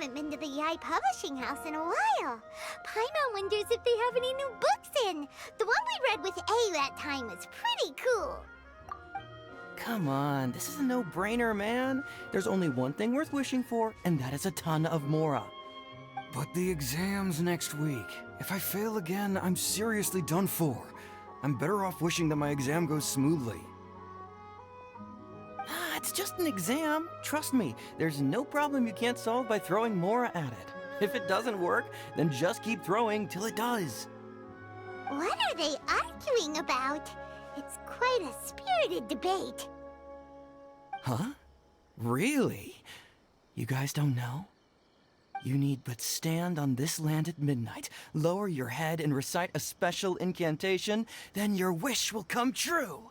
haven't been to the Yae Publishing House in a while. Paimon wonders if they have any new books in. The one we read with A that time was pretty cool. Come on, this is a no-brainer, man. There's only one thing worth wishing for, and that is a ton of Mora. But the exam's next week. If I fail again, I'm seriously done for. I'm better off wishing that my exam goes smoothly. Ah, it's just an exam. Trust me, there's no problem you can't solve by throwing Mora at it. If it doesn't work, then just keep throwing till it does. What are they arguing about? It's quite a spirited debate. Huh? Really? You guys don't know? You need but stand on this land at midnight, lower your head and recite a special incantation, then your wish will come true.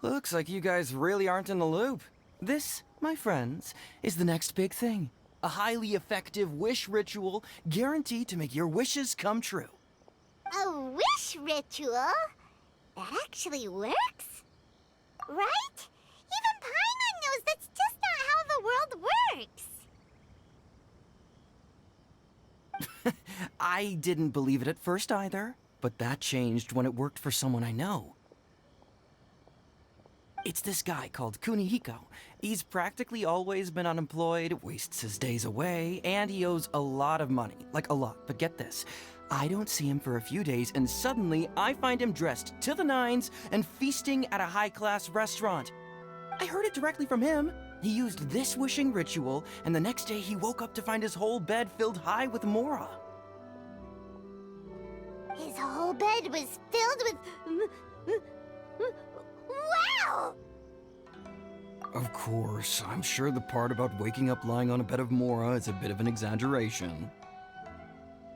Looks like you guys really aren't in the loop. This, my friends, is the next big thing. A highly effective wish ritual guaranteed to make your wishes come true. A wish ritual? That actually works? Right? Even Paimon knows that's just not how the world works. I didn't believe it at first either, but that changed when it worked for someone I know. It's this guy called Kunihiko. He's practically always been unemployed, wastes his days away, and he owes a lot of money. Like a lot, but get this. I don't see him for a few days, and suddenly I find him dressed to the nines and feasting at a high-class restaurant. I heard it directly from him. He used this wishing ritual, and the next day he woke up to find his whole bed filled high with Mora. His whole bed was filled with... Wow! Of course, I'm sure the part about waking up lying on a bed of Mora is a bit of an exaggeration.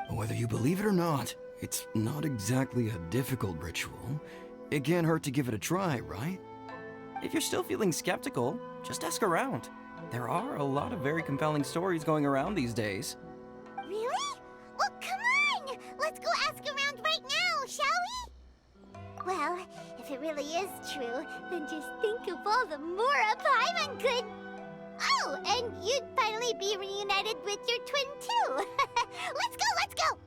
Whether you believe it or not, it's not exactly a difficult ritual. It can't hurt to give it a try, right? If you're still feeling skeptical, just ask around. There are a lot of very compelling stories going around these days. Really? Well, come on! Let's go ask around right now, shall we? Well, if it really is true, then just think of all the Mora Paimon could... Oh, and you'd finally be reunited with your twin, too! Let's go, let's go!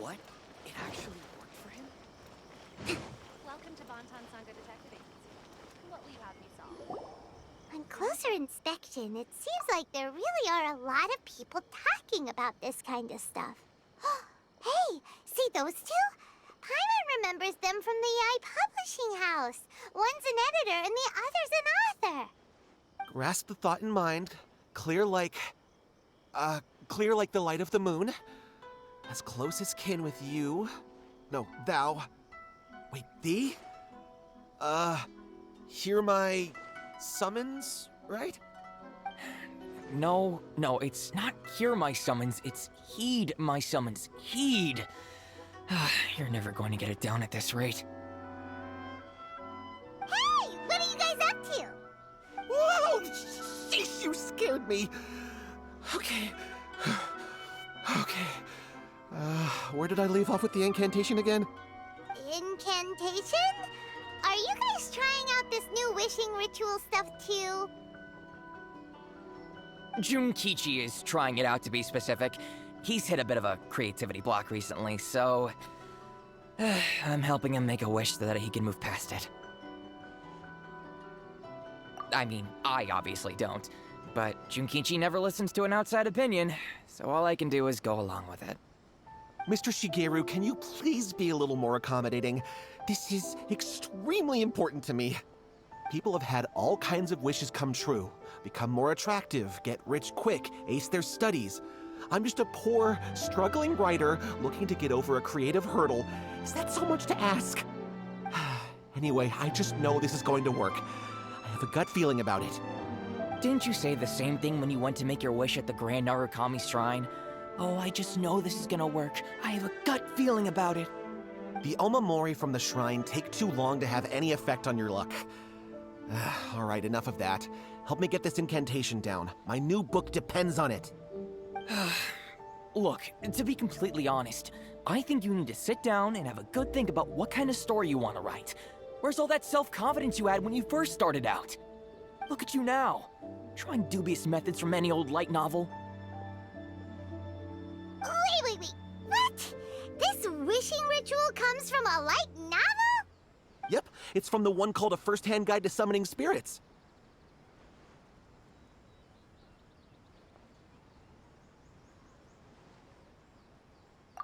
What? It actually worked for him? Welcome to Bonton Sangha Detective Agency. What will you have me solve? On closer inspection, it seems like there really are a lot of people talking about this kind of stuff. Hey, see those two? Paimon remembers them from the Yae Publishing House. One's an editor and the other's an author. Grasp the thought in mind. Clear like the light of the moon. As close as kin with you. No, thou. Wait, thee? Hear my summons, right? No, it's not hear my summons, it's heed my summons. Heed! You're never going to get it down at this rate. Hey, what are you guys up to? Whoa! Sheesh, you scared me. Okay. Okay. Where did I leave off with the incantation again? Incantation? Are you guys trying out this new wishing ritual stuff too? Junkichi is trying it out, to be specific. He's hit a bit of a creativity block recently, so... I'm helping him make a wish so that he can move past it. I mean, I obviously don't. But Junkichi never listens to an outside opinion, so all I can do is go along with it. Mr. Shigeru, can you please be a little more accommodating? This is extremely important to me. People have had all kinds of wishes come true. Become more attractive, get rich quick, ace their studies. I'm just a poor, struggling writer looking to get over a creative hurdle. Is that so much to ask? Anyway, I just know this is going to work. I have a gut feeling about it. Didn't you say the same thing when you went to make your wish at the Grand Narukami Shrine? Oh, I just know this is gonna work. I have a gut feeling about it. The Omamori from the shrine take too long to have any effect on your luck. Alright, enough of that. Help me get this incantation down. My new book depends on it. Look, to be completely honest, I think you need to sit down and have a good think about what kind of story you want to write. Where's all that self-confidence you had when you first started out? Look at you now, trying dubious methods from any old light novel. Wait. What? This wishing ritual comes from a light novel? Yep, it's from the one called A First-Hand Guide to Summoning Spirits.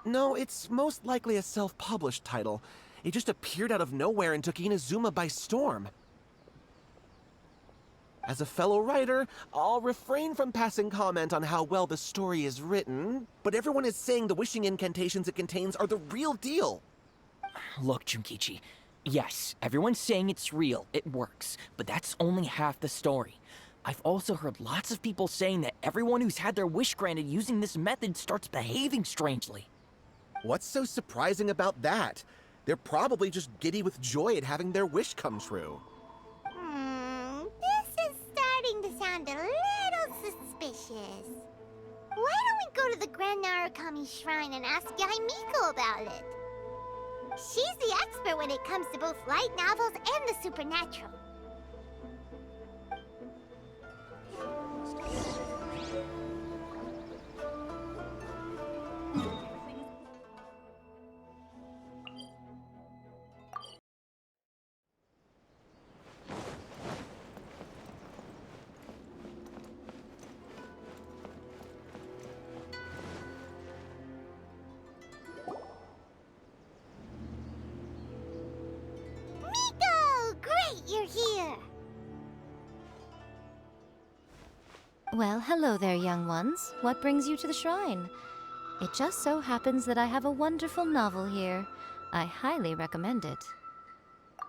No, it's most likely a self-published title. It just appeared out of nowhere and took Inazuma by storm. As a fellow writer, I'll refrain from passing comment on how well the story is written, but everyone is saying the wishing incantations it contains are the real deal. Look, Junkichi, yes, everyone's saying it's real, it works, but that's only half the story. I've also heard lots of people saying that everyone who's had their wish granted using this method starts behaving strangely. What's so surprising about that? They're probably just giddy with joy at having their wish come true. This is starting to sound a little suspicious. Why don't we go to the Grand Narukami Shrine and ask Yae Miko about it? She's the expert when it comes to both light novels and the supernatural. You're here! Well, hello there, young ones. What brings you to the shrine? It just so happens that I have a wonderful novel here. I highly recommend it.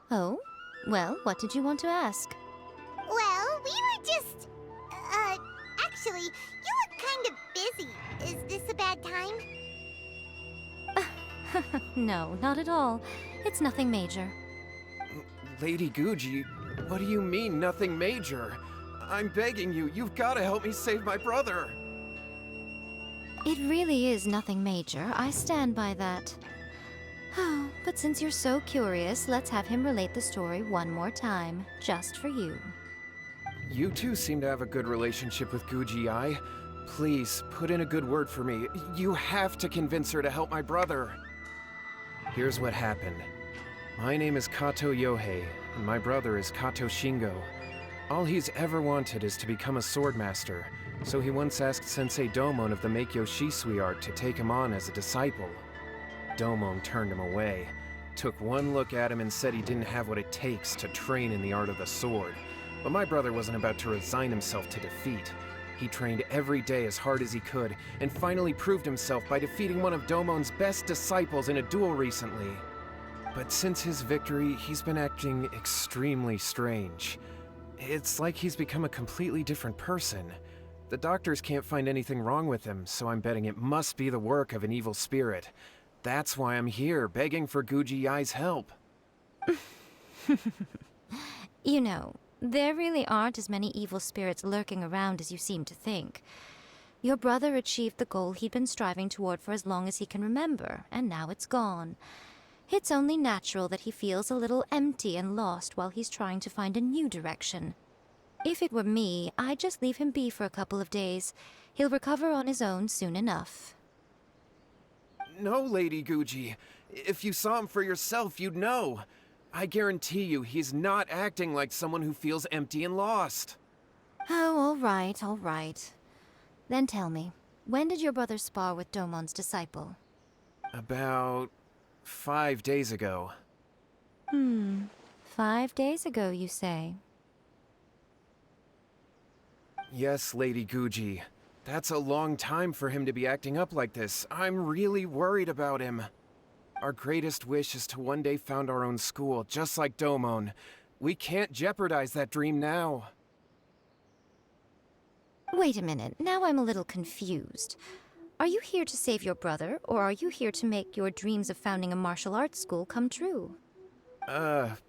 Oh? Well, what did you want to ask? Well, we were just... actually, you look kind of busy. Is this a bad time? No, not at all. It's nothing major. Lady Guji, what do you mean, nothing major? I'm begging you, you've got to help me save my brother! It really is nothing major. I stand by that. Oh, but since you're so curious, let's have him relate the story one more time, just for you. You two seem to have a good relationship with Guji Yae. Please, put in a good word for me. You have to convince her to help my brother. Here's what happened. My name is Kato Yohei, and my brother is Kato Shingo. All he's ever wanted is to become a swordmaster, so he once asked Sensei Domon of the Meikyo Shisui art to take him on as a disciple. Domon turned him away, took one look at him and said he didn't have what it takes to train in the art of the sword. But my brother wasn't about to resign himself to defeat. He trained every day as hard as he could, and finally proved himself by defeating one of Domon's best disciples in a duel recently. But since his victory, he's been acting extremely strange. It's like he's become a completely different person. The doctors can't find anything wrong with him, so I'm betting it must be the work of an evil spirit. That's why I'm here, begging for Guji Yae's help. You know, there really aren't as many evil spirits lurking around as you seem to think. Your brother achieved the goal he'd been striving toward for as long as he can remember, and now it's gone. It's only natural that he feels a little empty and lost while he's trying to find a new direction. If it were me, I'd just leave him be for a couple of days. He'll recover on his own soon enough. No, Lady Guji. If you saw him for yourself, you'd know. I guarantee you, he's not acting like someone who feels empty and lost. Oh, all right. Then tell me, when did your brother spar with Domon's disciple? About 5 days ago. 5 days ago, you say? Yes, Lady Guji. That's a long time for him to be acting up like this. I'm really worried about him. Our greatest wish is to one day found our own school, just like Domon. We can't jeopardize that dream now. Wait a minute, now I'm a little confused. Are you here to save your brother, or are you here to make your dreams of founding a martial arts school come true?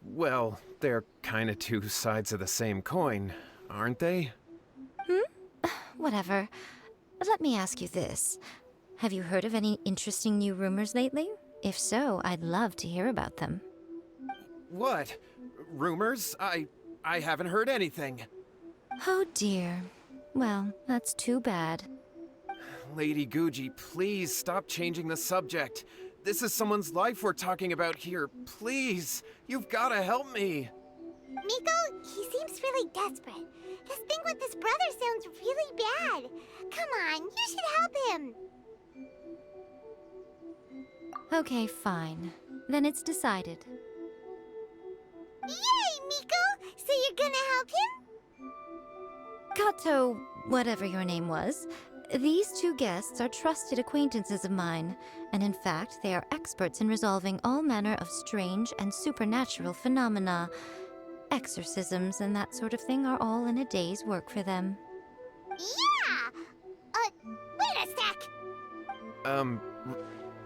Well, they're kinda two sides of the same coin, aren't they? Whatever. Let me ask you this. Have you heard of any interesting new rumors lately? If so, I'd love to hear about them. What? Rumors? I haven't heard anything. Oh dear. Well, that's too bad. Lady Guji, please stop changing the subject. This is someone's life we're talking about here. Please, you've gotta help me. Miko, he seems really desperate. His thing with his brother sounds really bad. Come on, you should help him. Okay, fine. Then it's decided. Yay, Miko! So you're gonna help him? Kato, whatever your name was, these two guests are trusted acquaintances of mine, and in fact, they are experts in resolving all manner of strange and supernatural phenomena. Exorcisms and that sort of thing are all in a day's work for them. Yeah! Wait a sec!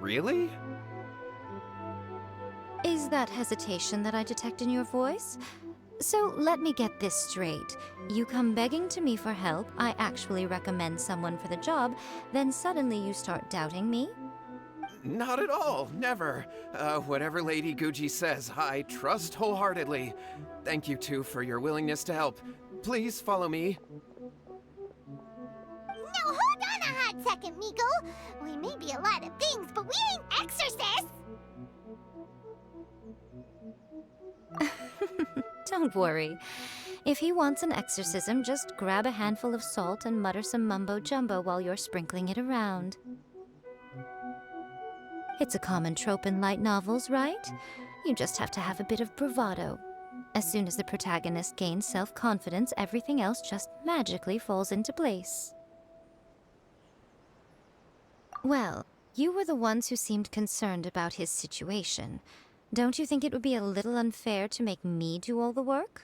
Really? Is that hesitation that I detect in your voice? So let me get this straight. You come begging to me for help, I actually recommend someone for the job, then suddenly you start doubting me? Not at all, never. Whatever Lady Guji says, I trust wholeheartedly. Thank you two for your willingness to help. Please follow me. No, hold on a hot second, Miko! We may be a lot of things, but we ain't exorcists! Don't worry. If he wants an exorcism, just grab a handful of salt and mutter some mumbo-jumbo while you're sprinkling it around. It's a common trope in light novels, right? You just have to have a bit of bravado. As soon as the protagonist gains self-confidence, everything else just magically falls into place. Well, you were the ones who seemed concerned about his situation. Don't you think it would be a little unfair to make me do all the work?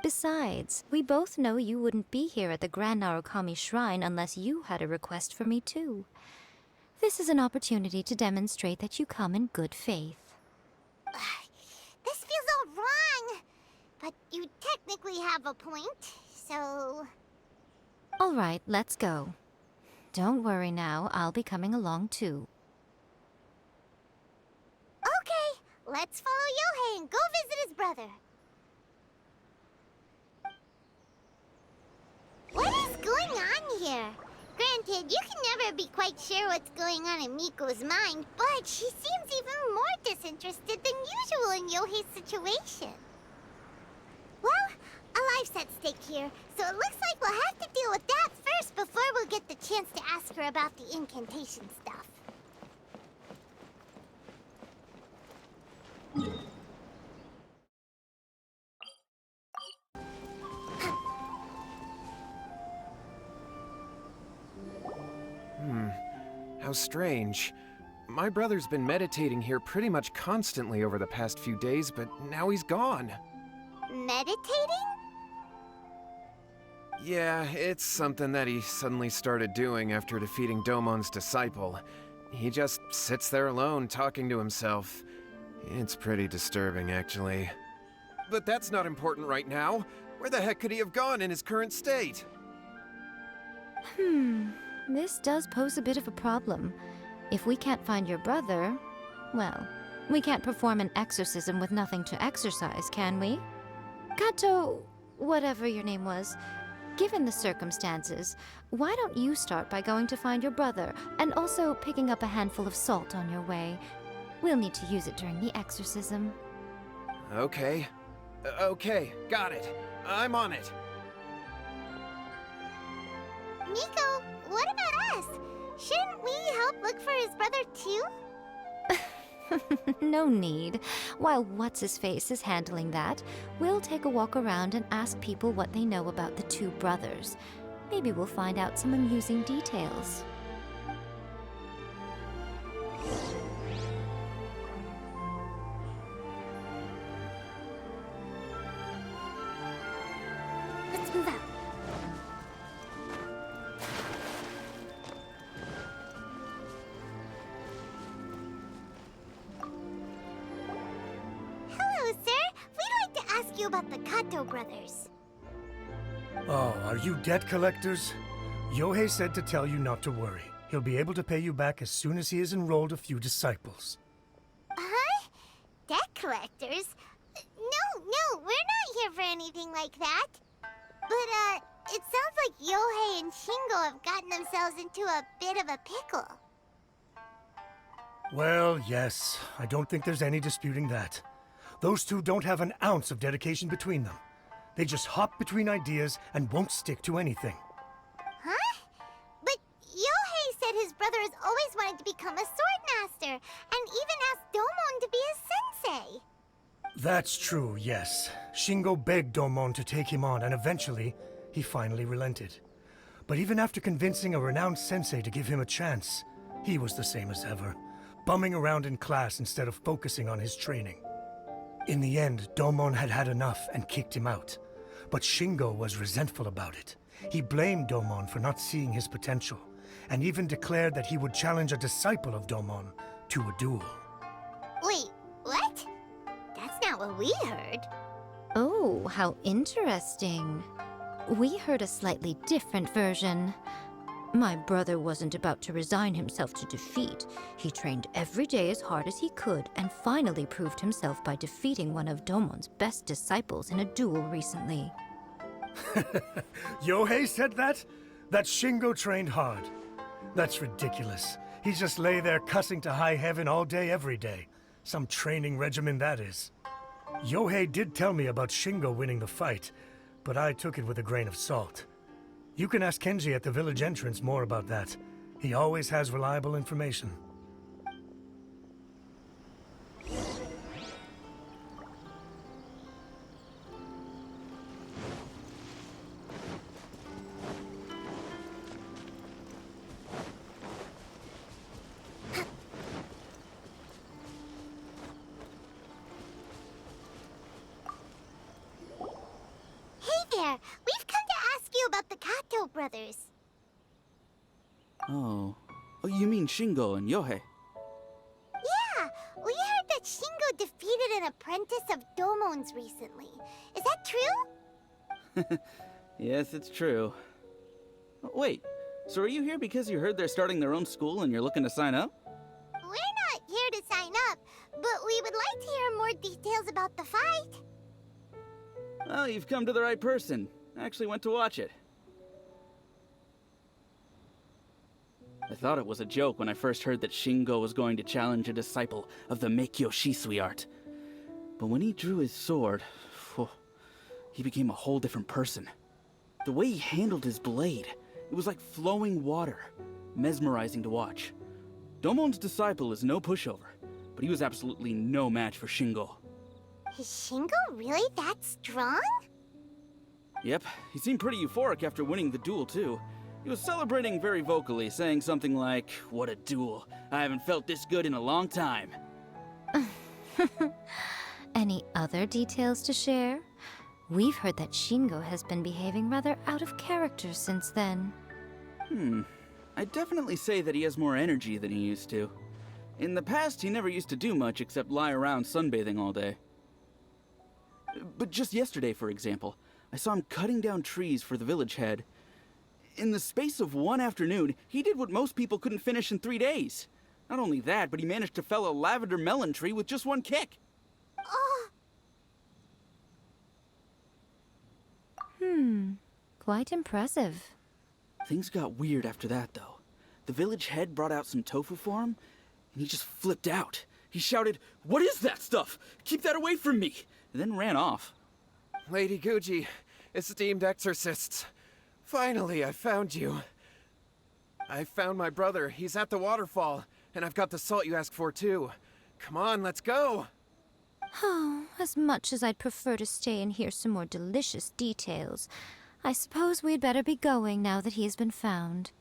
Besides, we both know you wouldn't be here at the Grand Narukami Shrine unless you had a request for me too. This is an opportunity to demonstrate that you come in good faith. This feels all wrong! But you technically have a point, so... All right, let's go. Don't worry now, I'll be coming along too. Okay, let's follow Yohei and go visit his brother. What is going on here? Granted, you can never be quite sure what's going on in Miko's mind, but she seems even more disinterested than usual in Yohei's situation. Well, a life's at stake here, so it looks like we'll have to deal with that first before we'll get the chance to ask her about the incantation stuff. How strange. My brother's been meditating here pretty much constantly over the past few days, but now he's gone. Meditating? Yeah, it's something that he suddenly started doing after defeating Domon's disciple. He just sits there alone, talking to himself. It's pretty disturbing, actually. But that's not important right now. Where the heck could he have gone in his current state? This does pose a bit of a problem. If we can't find your brother, well, we can't perform an exorcism with nothing to exorcise, can we? Kato, whatever your name was, given the circumstances, why don't you start by going to find your brother, and also picking up a handful of salt on your way? We'll need to use it during the exorcism. Okay. Okay, got it. I'm on it. Miko, what about us? Shouldn't we help look for his brother too? No need. While What's-His-Face is handling that, we'll take a walk around and ask people what they know about the two brothers. Maybe we'll find out some amusing details. Let's move out. you about the Catko Brothers. Oh, are you debt collectors? Yohei said to tell you not to worry. He'll be able to pay you back as soon as he has enrolled a few disciples. Huh? Debt collectors? No, we're not here for anything like that. But, it sounds like Yohei and Shingo have gotten themselves into a bit of a pickle. Well, yes. I don't think there's any disputing that. Those two don't have an ounce of dedication between them. They just hop between ideas and won't stick to anything. Huh? But Yohei said his brother has always wanted to become a sword master, and even asked Domon to be his sensei. That's true, yes. Shingo begged Domon to take him on, and eventually, he finally relented. But even after convincing a renowned sensei to give him a chance, he was the same as ever, bumming around in class instead of focusing on his training. In the end, Domon had had enough and kicked him out. But Shingo was resentful about it. He blamed Domon for not seeing his potential, and even declared that he would challenge a disciple of Domon to a duel. Wait, what? That's not what we heard. Oh, how interesting. We heard a slightly different version. My brother wasn't about to resign himself to defeat. He trained every day as hard as he could and finally proved himself by defeating one of Domon's best disciples in a duel recently. Yohei said that? That Shingo trained hard. That's ridiculous. He just lay there cussing to high heaven all day, every day. Some training regimen, that is. Yohei did tell me about Shingo winning the fight, but I took it with a grain of salt. You can ask Kenji at the village entrance more about that. He always has reliable information. We've come to ask you about the Catko Brothers. Oh, you mean Shingo and Yohei? Yeah, we heard that Shingo defeated an apprentice of Domon's recently. Is that true? Yes, it's true. Wait, so are you here because you heard they're starting their own school and you're looking to sign up? We're not here to sign up, but we would like to hear more details about the fight. Well, you've come to the right person. I actually went to watch it. I thought it was a joke when I first heard that Shingo was going to challenge a disciple of the Meikyo Shisui art. But when he drew his sword, he became a whole different person. The way he handled his blade, it was like flowing water, mesmerizing to watch. Domon's disciple is no pushover, but he was absolutely no match for Shingo. Is Shingo really that strong? Yep, he seemed pretty euphoric after winning the duel, too. He was celebrating very vocally, saying something like, "What a duel. I haven't felt this good in a long time." Any other details to share? We've heard that Shingo has been behaving rather out of character since then. I'd definitely say that he has more energy than he used to. In the past, he never used to do much except lie around sunbathing all day. But just yesterday, for example, I saw him cutting down trees for the village head. In the space of one afternoon, he did what most people couldn't finish in 3 days. Not only that, but he managed to fell a lavender melon tree with just one kick. Oh. Quite impressive. Things got weird after that, though. The village head brought out some tofu for him, and he just flipped out. He shouted, "What is that stuff? Keep that away from me!" and then ran off. Lady Guji, esteemed exorcists. Finally, I found you. I found my brother. He's at the waterfall, and I've got the salt you asked for, too. Come on, let's go! Oh, as much as I'd prefer to stay and hear some more delicious details, I suppose we'd better be going now that he's been found.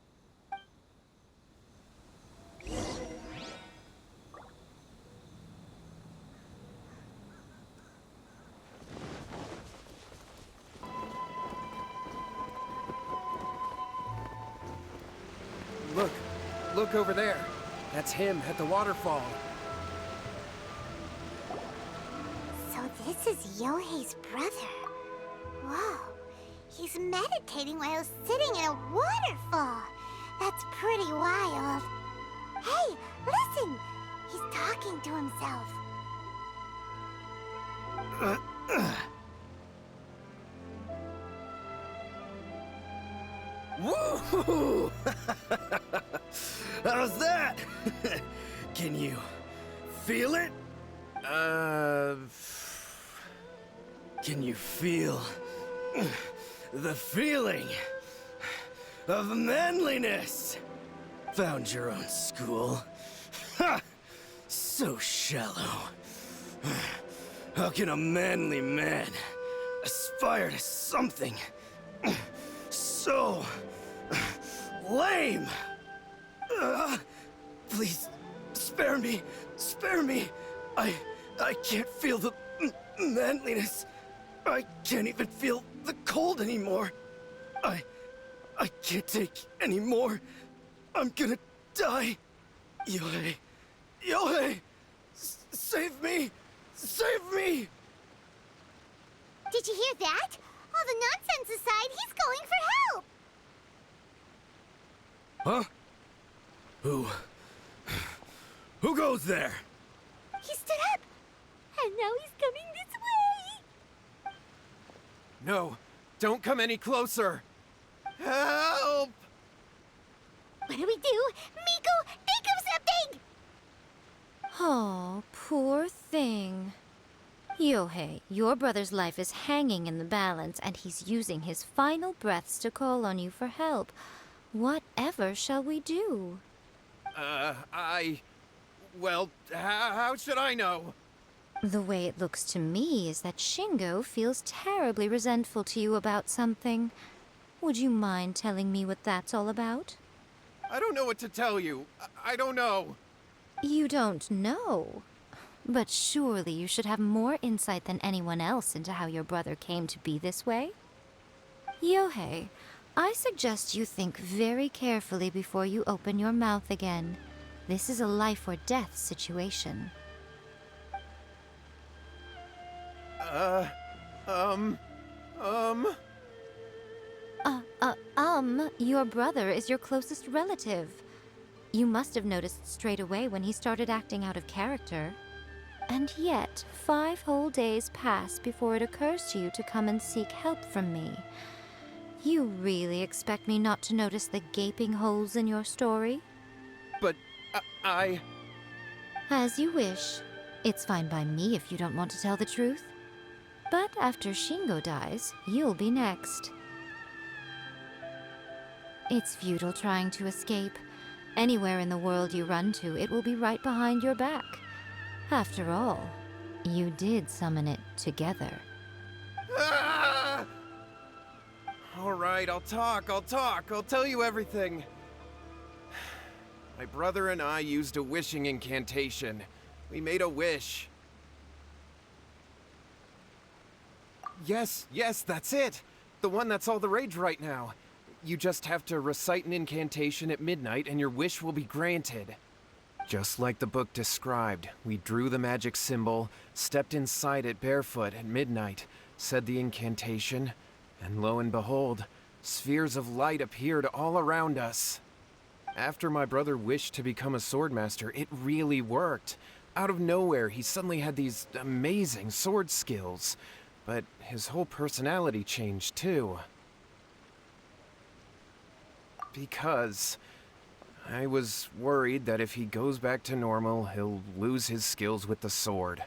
Look over there. That's him at the waterfall. So This is Yohei's brother. Whoa. He's meditating while sitting in a waterfall. That's pretty wild. Hey, listen! He's talking to himself. Woo! How's that? Can you feel it? Can you feel the feeling of manliness? Found your own school. Ha! So shallow. How can a manly man aspire to something so lame? Please, spare me. Spare me. I can't feel the manliness. I can't even feel the cold anymore. I can't take any more. I'm gonna die. Yohei. Yohei! Save me! Save me! Did you hear that? All the nonsense aside, he's going for help! Huh? Who goes there? He stood up! And now he's coming this way! No, don't come any closer. Help! What do we do? Miko, think of something! Oh, poor thing. Yohei, your brother's life is hanging in the balance, and he's using his final breaths to call on you for help. Whatever shall we do? Well, how should I know? The way it looks to me is that Shingo feels terribly resentful to you about something. Would you mind telling me what that's all about? I don't know what to tell you. I don't know. You don't know? But surely you should have more insight than anyone else into how your brother came to be this way? Yohei, I suggest you think very carefully before you open your mouth again. This is a life or death situation. Your brother is your closest relative. You must have noticed straight away when he started acting out of character. And yet, 5 whole days pass before it occurs to you to come and seek help from me. You really expect me not to notice the gaping holes in your story? But As you wish. It's fine by me if you don't want to tell the truth. But after Shingo dies, you'll be next. It's futile trying to escape. Anywhere in the world you run to, it will be right behind your back. After all, you did summon it together. Ah! All right, I'll talk. I'll tell you everything. My brother and I used a wishing incantation. We made a wish. Yes, that's it. The one that's all the rage right now. You just have to recite an incantation at midnight and your wish will be granted. Just like the book described, we drew the magic symbol, stepped inside it barefoot at midnight, said the incantation, and lo and behold, spheres of light appeared all around us. After my brother wished to become a swordmaster, it really worked. Out of nowhere, he suddenly had these amazing sword skills, but his whole personality changed too. Because I was worried that if he goes back to normal, he'll lose his skills with the sword.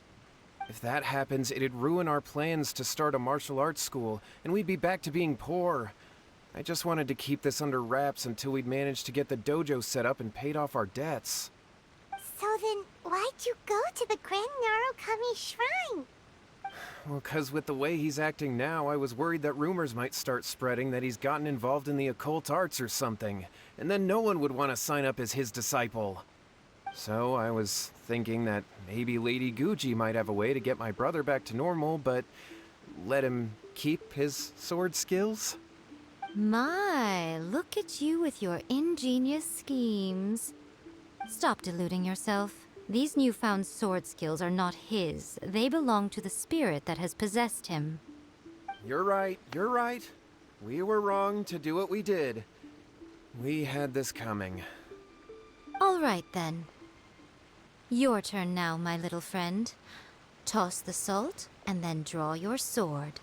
If that happens, it'd ruin our plans to start a martial arts school, and we'd be back to being poor. I just wanted to keep this under wraps until we'd managed to get the dojo set up and paid off our debts. So then, why'd you go to the Grand Narukami Shrine? Well, 'cause with the way he's acting now, I was worried that rumors might start spreading that he's gotten involved in the occult arts or something, and then no one would want to sign up as his disciple. So I was thinking that maybe Lady Guji might have a way to get my brother back to normal, but let him keep his sword skills? My, look at you with your ingenious schemes. Stop deluding yourself. These newfound sword skills are not his. They belong to the spirit that has possessed him. You're right, you're right. We were wrong to do what we did. We had this coming. All right, then. Your turn now, my little friend. Toss the salt, and then draw your sword.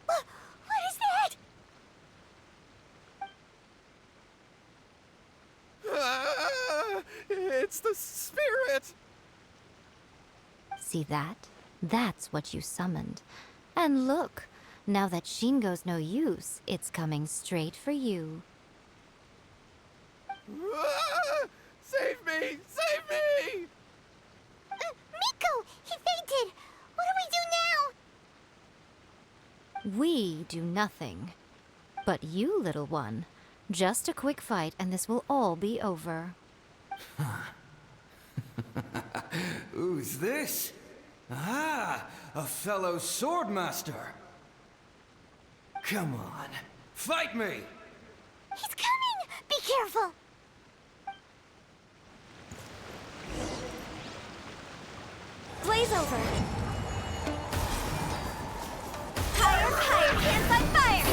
What is that? Ah, it's the spirit! See that? That's what you summoned. And look, now that Shingo's no use, it's coming straight for you. Ah, save me! Save me! Miko! He fainted! What do we do now? We do nothing. But you, little one, just a quick fight and this will all be over. Who's this? Ah, a fellow swordmaster. Come on, fight me! He's coming! Be careful! Blaze over! Higher, higher, can't fight fire!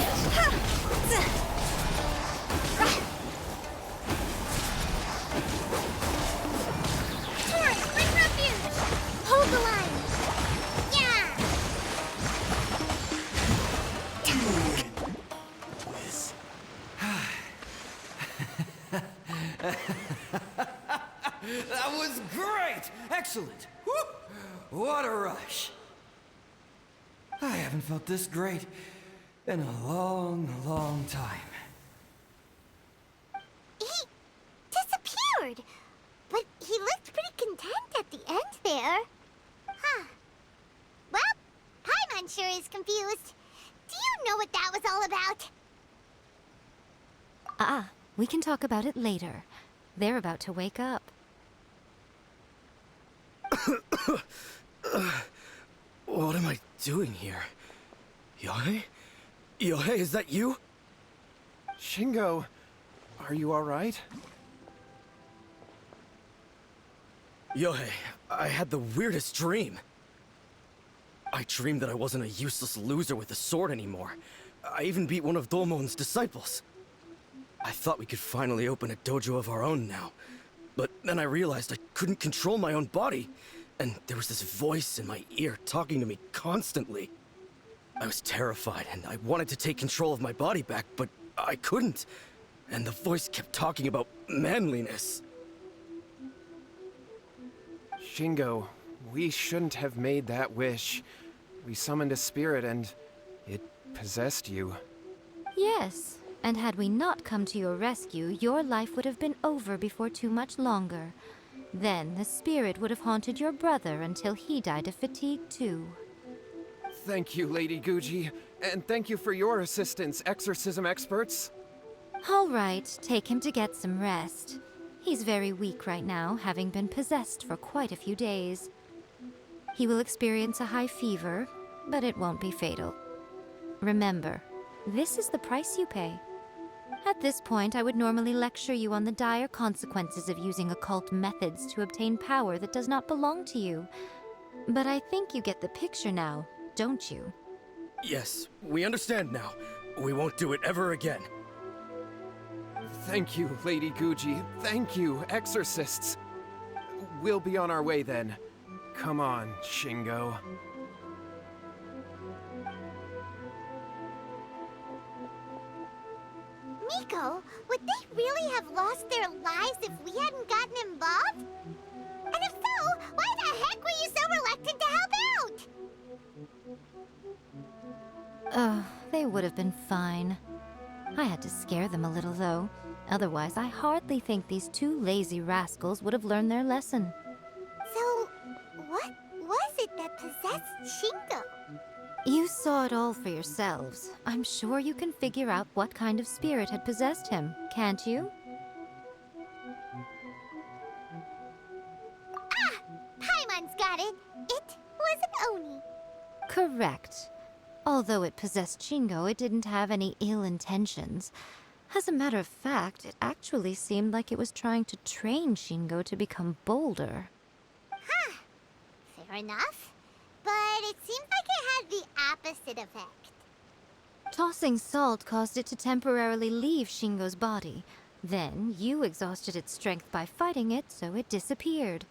Torrent, bring refuge! Hold the line! Yeah! That was great! Excellent! Whoop! What a rush! I haven't felt this great in a long, long time. He disappeared! But he looked pretty content at the end there. Huh. Well, Paimon sure is confused. Do you know what that was all about? We can talk about it later. They're about to wake up. What am I doing here? Yae? Yae, is that you? Shingo, are you alright? Yae, I had the weirdest dream. I dreamed that I wasn't a useless loser with a sword anymore. I even beat one of Domon's disciples. I thought we could finally open a dojo of our own now. But then I realized I couldn't control my own body. And there was this voice in my ear talking to me constantly. I was terrified and I wanted to take control of my body back, but I couldn't. And the voice kept talking about manliness. Shingo, we shouldn't have made that wish. We summoned a spirit and it possessed you. Yes, and had we not come to your rescue, your life would have been over before too much longer. Then the spirit would have haunted your brother until he died of fatigue too. Thank you, Lady Guji, and thank you for your assistance, exorcism experts. All right, take him to get some rest. He's very weak right now, having been possessed for quite a few days. He will experience a high fever, but it won't be fatal. Remember, this is the price you pay. At this point, I would normally lecture you on the dire consequences of using occult methods to obtain power that does not belong to you. But I think you get the picture now, don't you? Yes, we understand now. We won't do it ever again. Thank you, Lady Guji. Thank you, exorcists. We'll be on our way then. Come on, Shingo. Miko, would they really have lost their lives if we hadn't gotten involved? And if so, why the heck were you so reluctant to help out? They would have been fine. I had to scare them a little, though. Otherwise, I hardly think these two lazy rascals would have learned their lesson. So, what was it that possessed Shingo? You saw it all for yourselves. I'm sure you can figure out what kind of spirit had possessed him, can't you? Ah! Paimon's got it. It was an Oni. Correct. Although it possessed Shingo, it didn't have any ill intentions. As a matter of fact, it actually seemed like it was trying to train Shingo to become bolder. Huh. Fair enough. But it seems like it had the opposite effect. Tossing salt caused it to temporarily leave Shingo's body. Then, you exhausted its strength by fighting it, so it disappeared.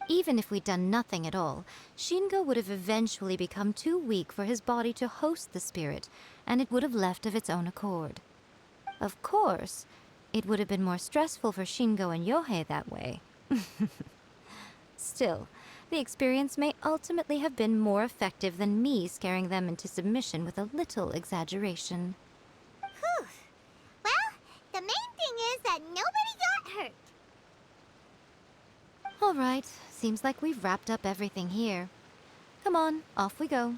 Even if we'd done nothing at all, Shingo would have eventually become too weak for his body to host the spirit, and it would have left of its own accord. Of course, it would have been more stressful for Shingo and Yohei that way. Still, the experience may ultimately have been more effective than me scaring them into submission with a little exaggeration. Whew. Well, the main thing is that nobody got hurt. All right, seems like we've wrapped up everything here. Come on, off we go.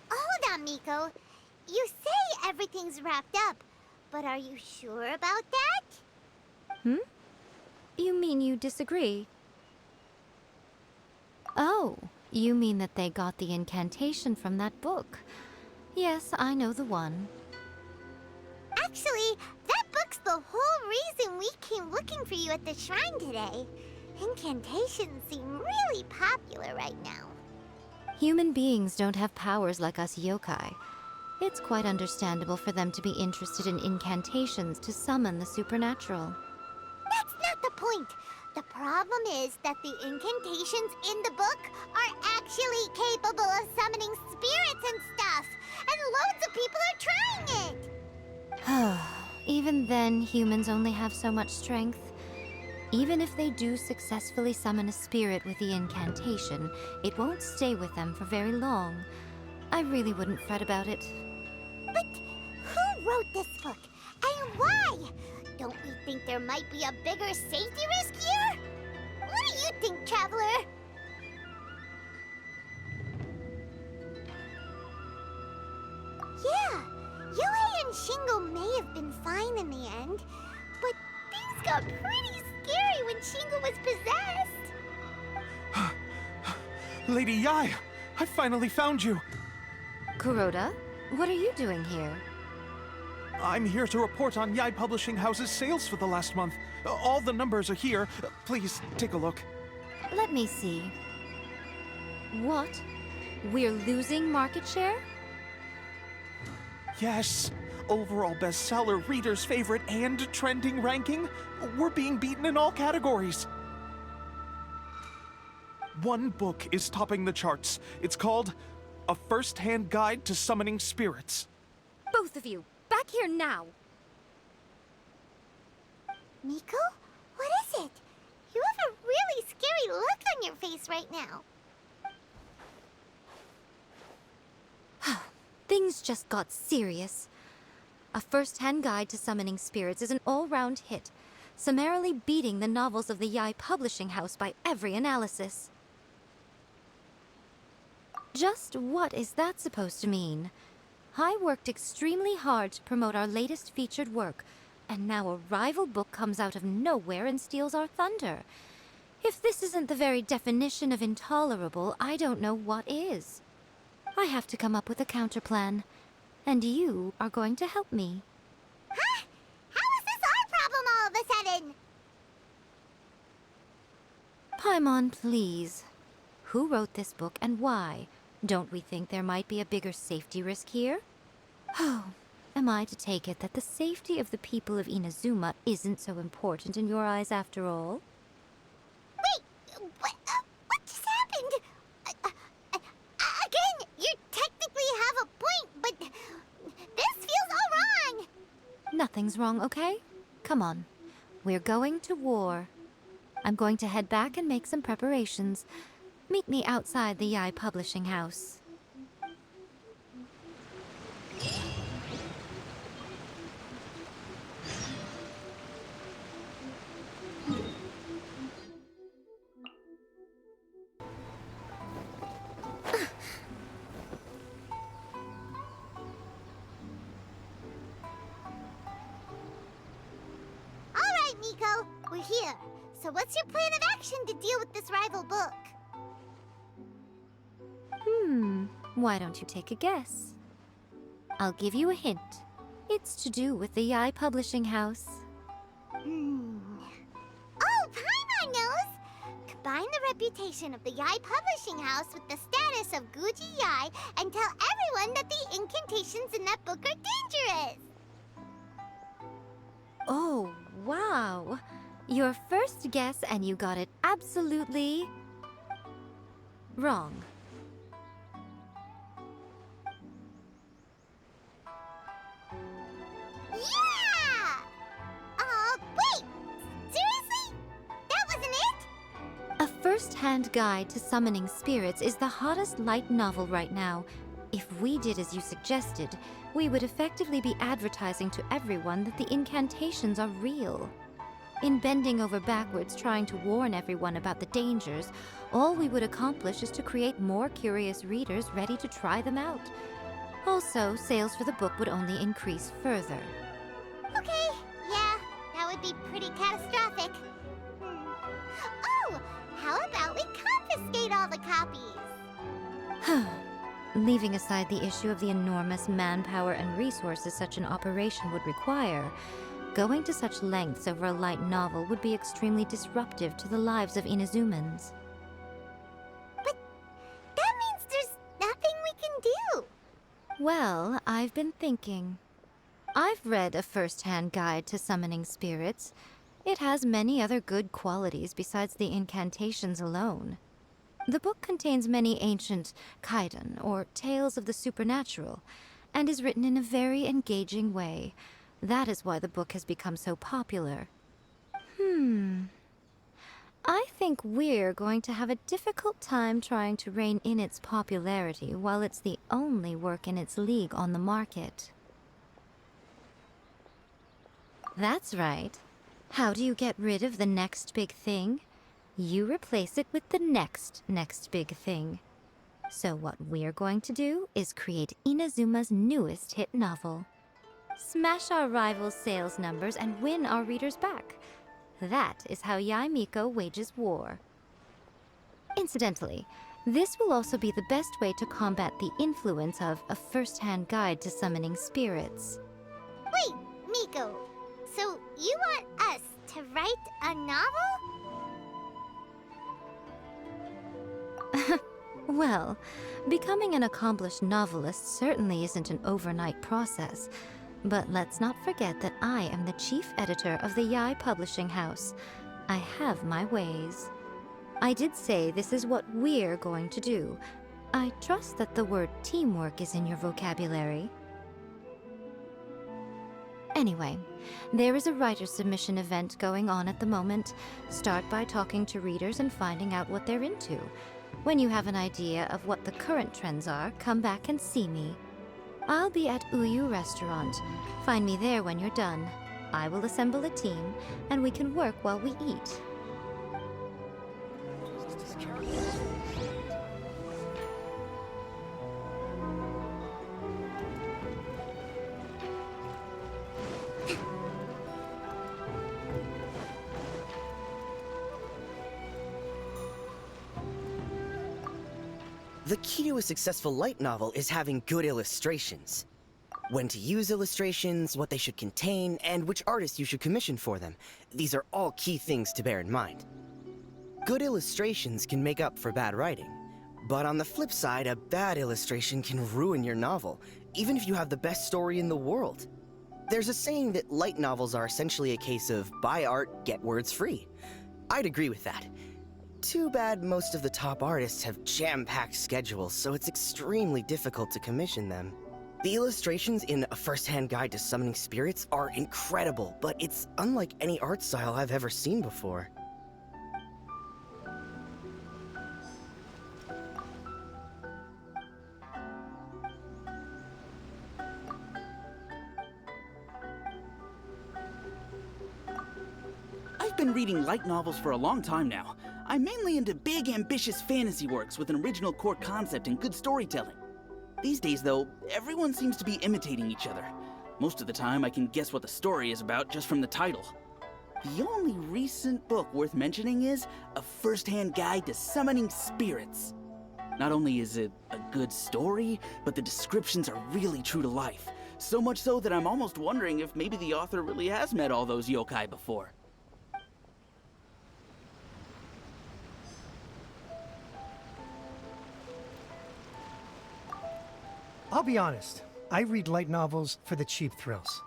Hold on, Miko. You say everything's wrapped up, but are you sure about that? You mean you disagree? Oh, you mean that they got the incantation from that book. Yes, I know the one. Actually, that book's the whole reason we came looking for you at the shrine today. Incantations seem really popular right now. Human beings don't have powers like us yokai. It's quite understandable for them to be interested in incantations to summon the supernatural. That's not the point. The problem is that the incantations in the book are actually capable of summoning spirits and stuff, and loads of people are trying it. Even then, humans only have so much strength. Even if they do successfully summon a spirit with the incantation, it won't stay with them for very long. I really wouldn't fret about it. But who wrote this book, and why? Don't we think there might be a bigger safety risk here? What do you think, Traveler? Yeah, Yohei and Shingo may have been fine in the end, but things got pretty scary when Shingo was possessed. Lady Yae, I finally found you. Kuroda, what are you doing here? I'm here to report on Yae Publishing House's sales for the last month. All the numbers are here. Please, take a look. Let me see. What? We're losing market share? Yes. Overall bestseller, reader's favorite, and trending ranking. We're being beaten in all categories. One book is topping the charts. It's called A First-Hand Guide to Summoning Spirits. Both of you, back here now! Miko? What is it? You have a really scary look on your face right now. Things just got serious. A First-Hand Guide to Summoning Spirits is an all-round hit, summarily beating the novels of the Yae Publishing House by every analysis. Just what is that supposed to mean? I worked extremely hard to promote our latest featured work, and now a rival book comes out of nowhere and steals our thunder. If this isn't the very definition of intolerable, I don't know what is. I have to come up with a counterplan, and you are going to help me. Huh? How is this our problem all of a sudden? Paimon, please. Who wrote this book and why? Don't we think there might be a bigger safety risk here? Oh, am I to take it that the safety of the people of Inazuma isn't so important in your eyes after all? Wait, what just happened? Again, you technically have a point, but this feels all wrong. Nothing's wrong, okay? Come on. We're going to war. I'm going to head back and make some preparations. Meet me outside the Yae Publishing House. All right, Miko, we're here. So what's your plan of action to deal with this rival book? Why don't you take a guess? I'll give you a hint. It's to do with the Yae Publishing House. Oh, Paimon knows! Combine the reputation of the Yae Publishing House with the status of Guji Yae and tell everyone that the incantations in that book are dangerous! Oh, wow. Your first guess and you got it absolutely wrong. Yeah! Wait! Seriously? That wasn't it? A first-hand guide to summoning spirits is the hottest light novel right now. If we did as you suggested, we would effectively be advertising to everyone that the incantations are real. In bending over backwards trying to warn everyone about the dangers, all we would accomplish is to create more curious readers ready to try them out. Also, sales for the book would only increase further. Okay, yeah, that would be pretty catastrophic. Oh, how about we confiscate all the copies? Leaving aside the issue of the enormous manpower and resources such an operation would require, going to such lengths over a light novel would be extremely disruptive to the lives of Inazumans. But that means there's nothing we can do. Well, I've been thinking. I've read a first-hand guide to summoning spirits. It has many other good qualities besides the incantations alone. The book contains many ancient kaiden, or tales of the supernatural, and is written in a very engaging way. That is why the book has become so popular. I think we're going to have a difficult time trying to rein in its popularity while it's the only work in its league on the market. That's right. How do you get rid of the next big thing? You replace it with the next big thing. So what we're going to do is create Inazuma's newest hit novel. Smash our rivals' sales numbers and win our readers back. That is how Yae Miko wages war. Incidentally, this will also be the best way to combat the influence of a first-hand guide to summoning spirits. Wait, Miko, so you want us to write a novel? Well, becoming an accomplished novelist certainly isn't an overnight process. But let's not forget that I am the chief editor of the Yae Publishing House. I have my ways. I did say this is what we're going to do. I trust that the word teamwork is in your vocabulary. Anyway, there is a writer submission event going on at the moment. Start by talking to readers and finding out what they're into. When you have an idea of what the current trends are, come back and see me. I'll be at Uyu Restaurant. Find me there when you're done. I will assemble a team, and we can work while we eat. The key to a successful light novel is having good illustrations. When to use illustrations, what they should contain, and which artists you should commission for them. These are all key things to bear in mind. Good illustrations can make up for bad writing. But on the flip side, a bad illustration can ruin your novel, even if you have the best story in the world. There's a saying that light novels are essentially a case of buy art, get words free. I'd agree with that. Too bad most of the top artists have jam-packed schedules, so it's extremely difficult to commission them. The illustrations in A First-Hand Guide to Summoning Spirits are incredible, but it's unlike any art style I've ever seen before. I've been reading light novels for a long time now. I'm mainly into big, ambitious fantasy works with an original core concept and good storytelling. These days, though, everyone seems to be imitating each other. Most of the time, I can guess what the story is about just from the title. The only recent book worth mentioning is A First-Hand Guide to Summoning Spirits. Not only is it a good story, but the descriptions are really true to life. So much so that I'm almost wondering if maybe the author really has met all those yokai before. I'll be honest, I read light novels for the cheap thrills.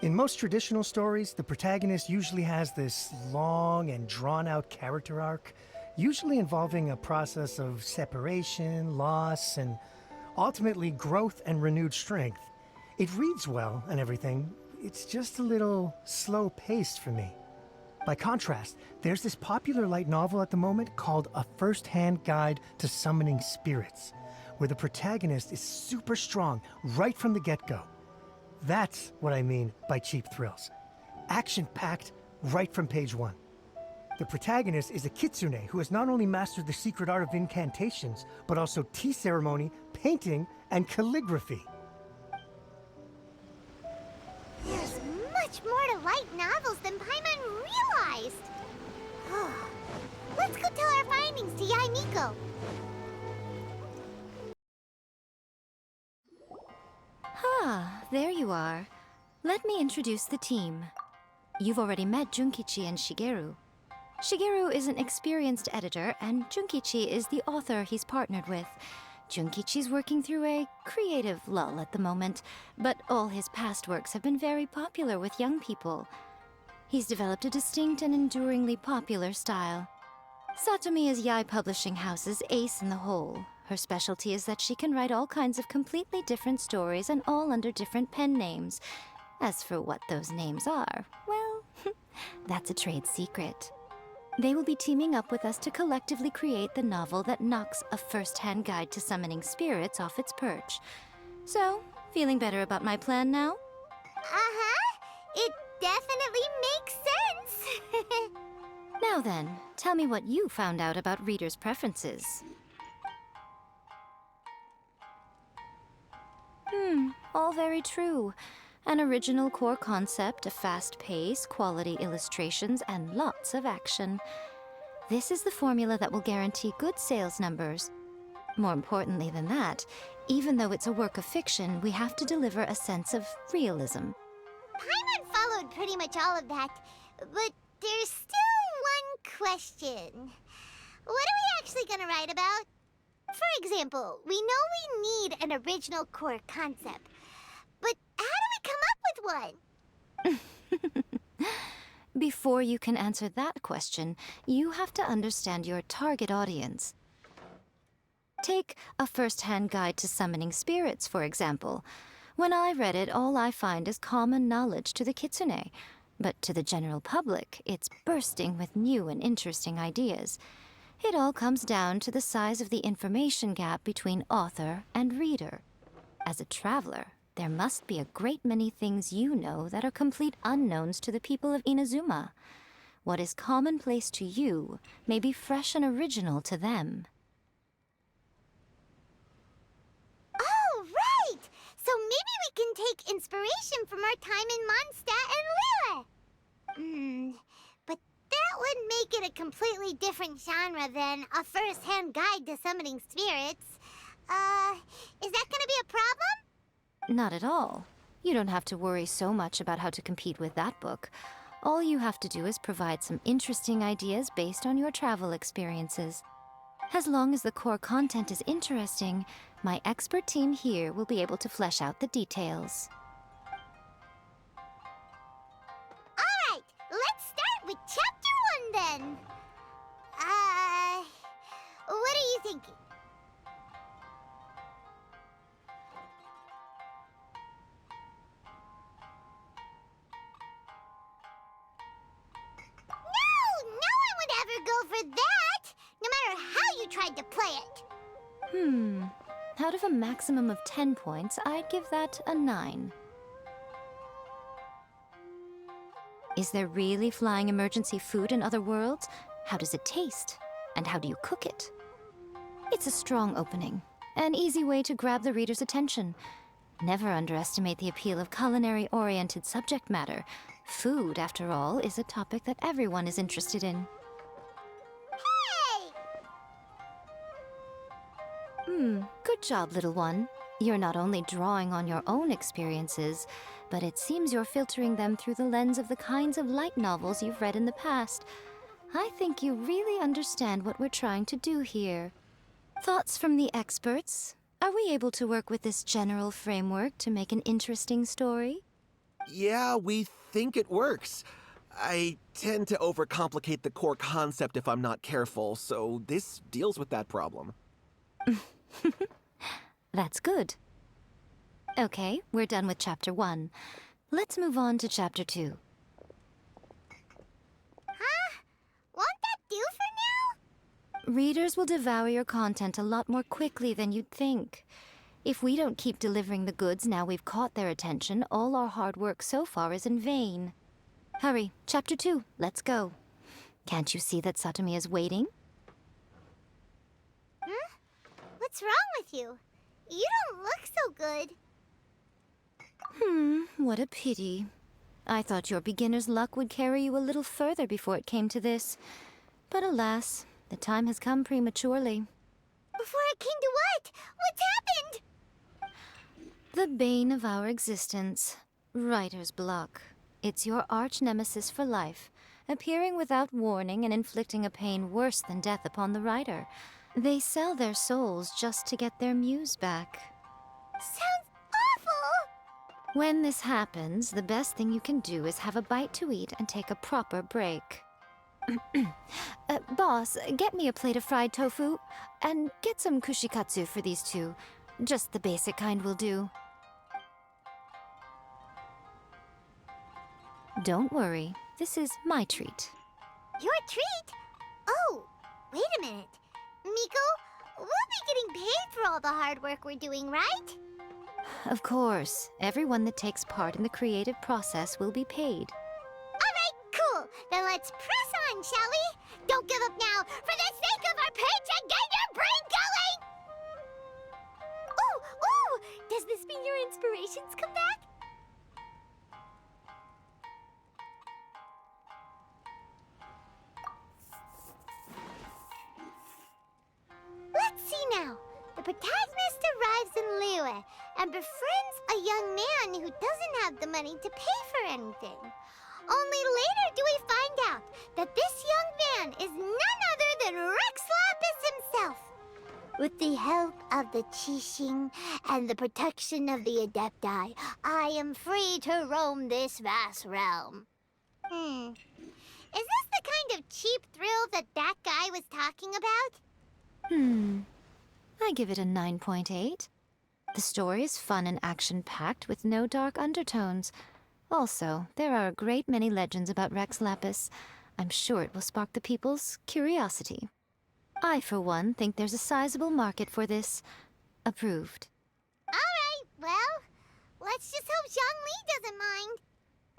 In most traditional stories, the protagonist usually has this long and drawn-out character arc, usually involving a process of separation, loss, and ultimately growth and renewed strength. It reads well and everything, it's just a little slow-paced for me. By contrast, there's this popular light novel at the moment called A First-Hand Guide to Summoning Spirits, where the protagonist is super strong right from the get-go. That's what I mean by cheap thrills. Action-packed right from page 1. The protagonist is a Kitsune who has not only mastered the secret art of incantations, but also tea ceremony, painting, and calligraphy. There's much more to light novels than Paimon realized. Let's go tell our findings to Yae Miko. Ah, there you are. Let me introduce the team. You've already met Junkichi and Shigeru. Shigeru is an experienced editor, and Junkichi is the author he's partnered with. Junkichi's working through a creative lull at the moment, but all his past works have been very popular with young people. He's developed a distinct and enduringly popular style. Satomi is Yae Publishing House's ace in the hole. Her specialty is that she can write all kinds of completely different stories and all under different pen names. As for what those names are, well, that's a trade secret. They will be teaming up with us to collectively create the novel that knocks A First-Hand Guide to Summoning Spirits off its perch. So, feeling better about my plan now? Uh-huh. It definitely makes sense. Now then, tell me what you found out about readers' preferences. All very true. An original core concept, a fast pace, quality illustrations, and lots of action. This is the formula that will guarantee good sales numbers. More importantly than that, even though it's a work of fiction, we have to deliver a sense of realism. Paimon followed pretty much all of that, but there's still one question. What are we actually gonna write about? For example, we know we need an original core concept, but how do we come up with one? Before you can answer that question, you have to understand your target audience. Take A First-Hand Guide to Summoning Spirits, for example. When I read it, all I find is common knowledge to the Kitsune. But to the general public, it's bursting with new and interesting ideas. It all comes down to the size of the information gap between author and reader. As a traveler, there must be a great many things you know that are complete unknowns to the people of Inazuma. What is commonplace to you may be fresh and original to them. Oh, right! So maybe we can take inspiration from our time in Mondstadt and Lille. But that would make it a completely different genre than A First-Hand Guide to Summoning Spirits. Is that gonna be a problem? Not at all. You don't have to worry so much about how to compete with that book. All you have to do is provide some interesting ideas based on your travel experiences. As long as the core content is interesting, my expert team here will be able to flesh out the details. Alright, let's start with Chapter 1 then. What are you thinking? No one would ever go for that, no matter how you tried to play it. Out of a maximum of 10 points, I'd give that a 9. Is there really flying emergency food in other worlds? How does it taste? And how do you cook it? It's a strong opening, an easy way to grab the reader's attention. Never underestimate the appeal of culinary-oriented subject matter. Food, after all, is a topic that everyone is interested in. Hey! Good job, little one. You're not only drawing on your own experiences, but it seems you're filtering them through the lens of the kinds of light novels you've read in the past. I think you really understand what we're trying to do here. Thoughts from the experts? Are we able to work with this general framework to make an interesting story? Yeah, we think it works. I tend to overcomplicate the core concept if I'm not careful, so this deals with that problem. That's good. Okay, we're done with Chapter 1. Let's move on to Chapter 2. Huh? Won't that do for now? Readers will devour your content a lot more quickly than you'd think. If we don't keep delivering the goods now we've caught their attention, all our hard work so far is in vain. Hurry, Chapter 2, let's go. Can't you see that Satomi is waiting? Huh? What's wrong with you? You don't look so good. What a pity. I thought your beginner's luck would carry you a little further before it came to this. But alas, the time has come prematurely. Before it came to what? What's happened? The bane of our existence, writer's block. It's your arch nemesis for life, appearing without warning and inflicting a pain worse than death upon the writer. They sell their souls just to get their muse back. Sounds awful! When this happens, the best thing you can do is have a bite to eat and take a proper break. Boss, get me a plate of fried tofu, and get some kushikatsu for these two. Just the basic kind will do. Don't worry, this is my treat. Your treat? Oh, wait a minute. Miko, we'll be getting paid for all the hard work we're doing, right? Of course, everyone that takes part in the creative process will be paid. Alright, cool. Then let's press on, shall we? Don't give up now, for the sake of our paycheck, get your brain going! Ooh! Does this mean your inspirations come back? Let's see now. The protagonist arrives in Liyue and befriends a young man who doesn't have the money to pay for anything. Only later do we find out that this young man is none other than Rex Lapis himself. With the help of the Qixing and the protection of the Adepti, I am free to roam this vast realm. Is this the kind of cheap thrill that guy was talking about? I give it a 9.8. The story is fun and action-packed with no dark undertones. Also, there are a great many legends about Rex Lapis. I'm sure it will spark the people's curiosity. I, for one, think there's a sizable market for this. Approved. Alright, well, let's just hope Zhongli doesn't mind.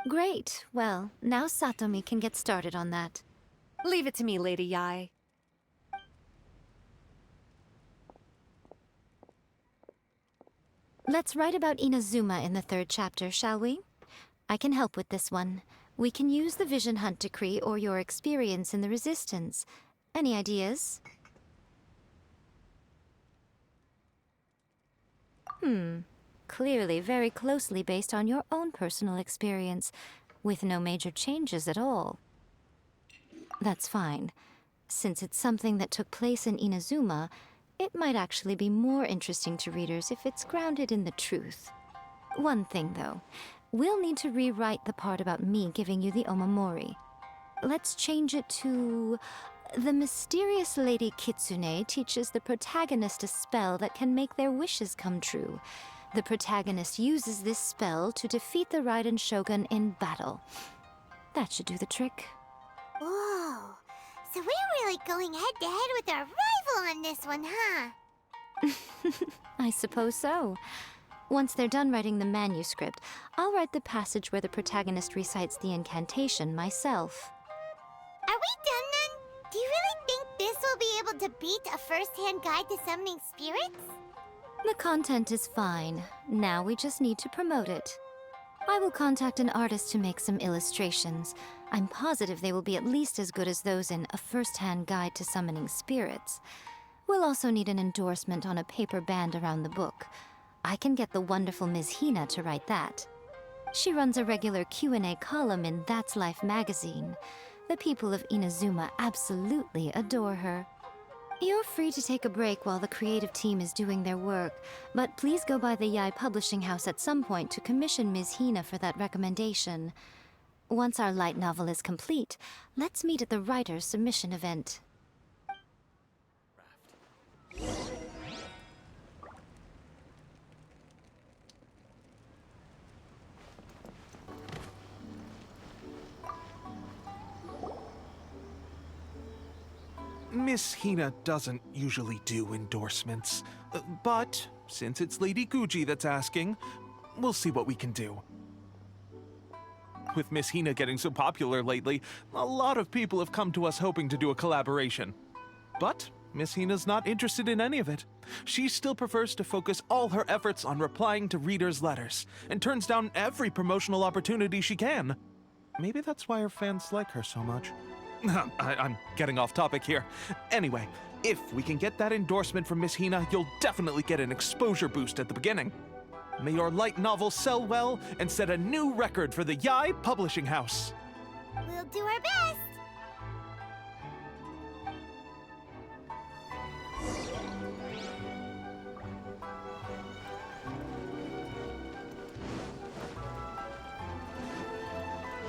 Great. Well, now Satomi can get started on that. Leave it to me, Lady Yae. Let's write about Inazuma in the 3rd chapter, shall we? I can help with this one. We can use the Vision Hunt Decree or your experience in the Resistance. Any ideas? Clearly very closely based on your own personal experience, with no major changes at all. That's fine. Since it's something that took place in Inazuma, it might actually be more interesting to readers if it's grounded in the truth. One thing, though. We'll need to rewrite the part about me giving you the Omamori. Let's change it to... The mysterious Lady Kitsune teaches the protagonist a spell that can make their wishes come true. The protagonist uses this spell to defeat the Raiden Shogun in battle. That should do the trick. Whoa, so we're really going head-to-head with our rival on this one, huh? I suppose so. Once they're done writing the manuscript, I'll write the passage where the protagonist recites the incantation myself. Are we done then? Do you really think this will be able to beat a first-hand guide to summoning spirits? The content is fine. Now we just need to promote it. I will contact an artist to make some illustrations. I'm positive they will be at least as good as those in A First-Hand Guide to Summoning Spirits. We'll also need an endorsement on a paper band around the book. I can get the wonderful Ms. Hina to write that. She runs a regular Q&A column in That's Life magazine. The people of Inazuma absolutely adore her. You're free to take a break while the creative team is doing their work, but please go by the Yae Publishing House at some point to commission Ms. Hina for that recommendation. Once our light novel is complete, let's meet at the writer's submission event. Miss Hina doesn't usually do endorsements, but since it's Lady Guji that's asking, we'll see what we can do. With Miss Hina getting so popular lately, a lot of people have come to us hoping to do a collaboration. But Miss Hina's not interested in any of it. She still prefers to focus all her efforts on replying to readers' letters, and turns down every promotional opportunity she can. Maybe that's why her fans like her so much. I'm getting off topic here. Anyway, if we can get that endorsement from Miss Hina, you'll definitely get an exposure boost at the beginning. May your light novel sell well and set a new record for the Yae Publishing House. We'll do our best.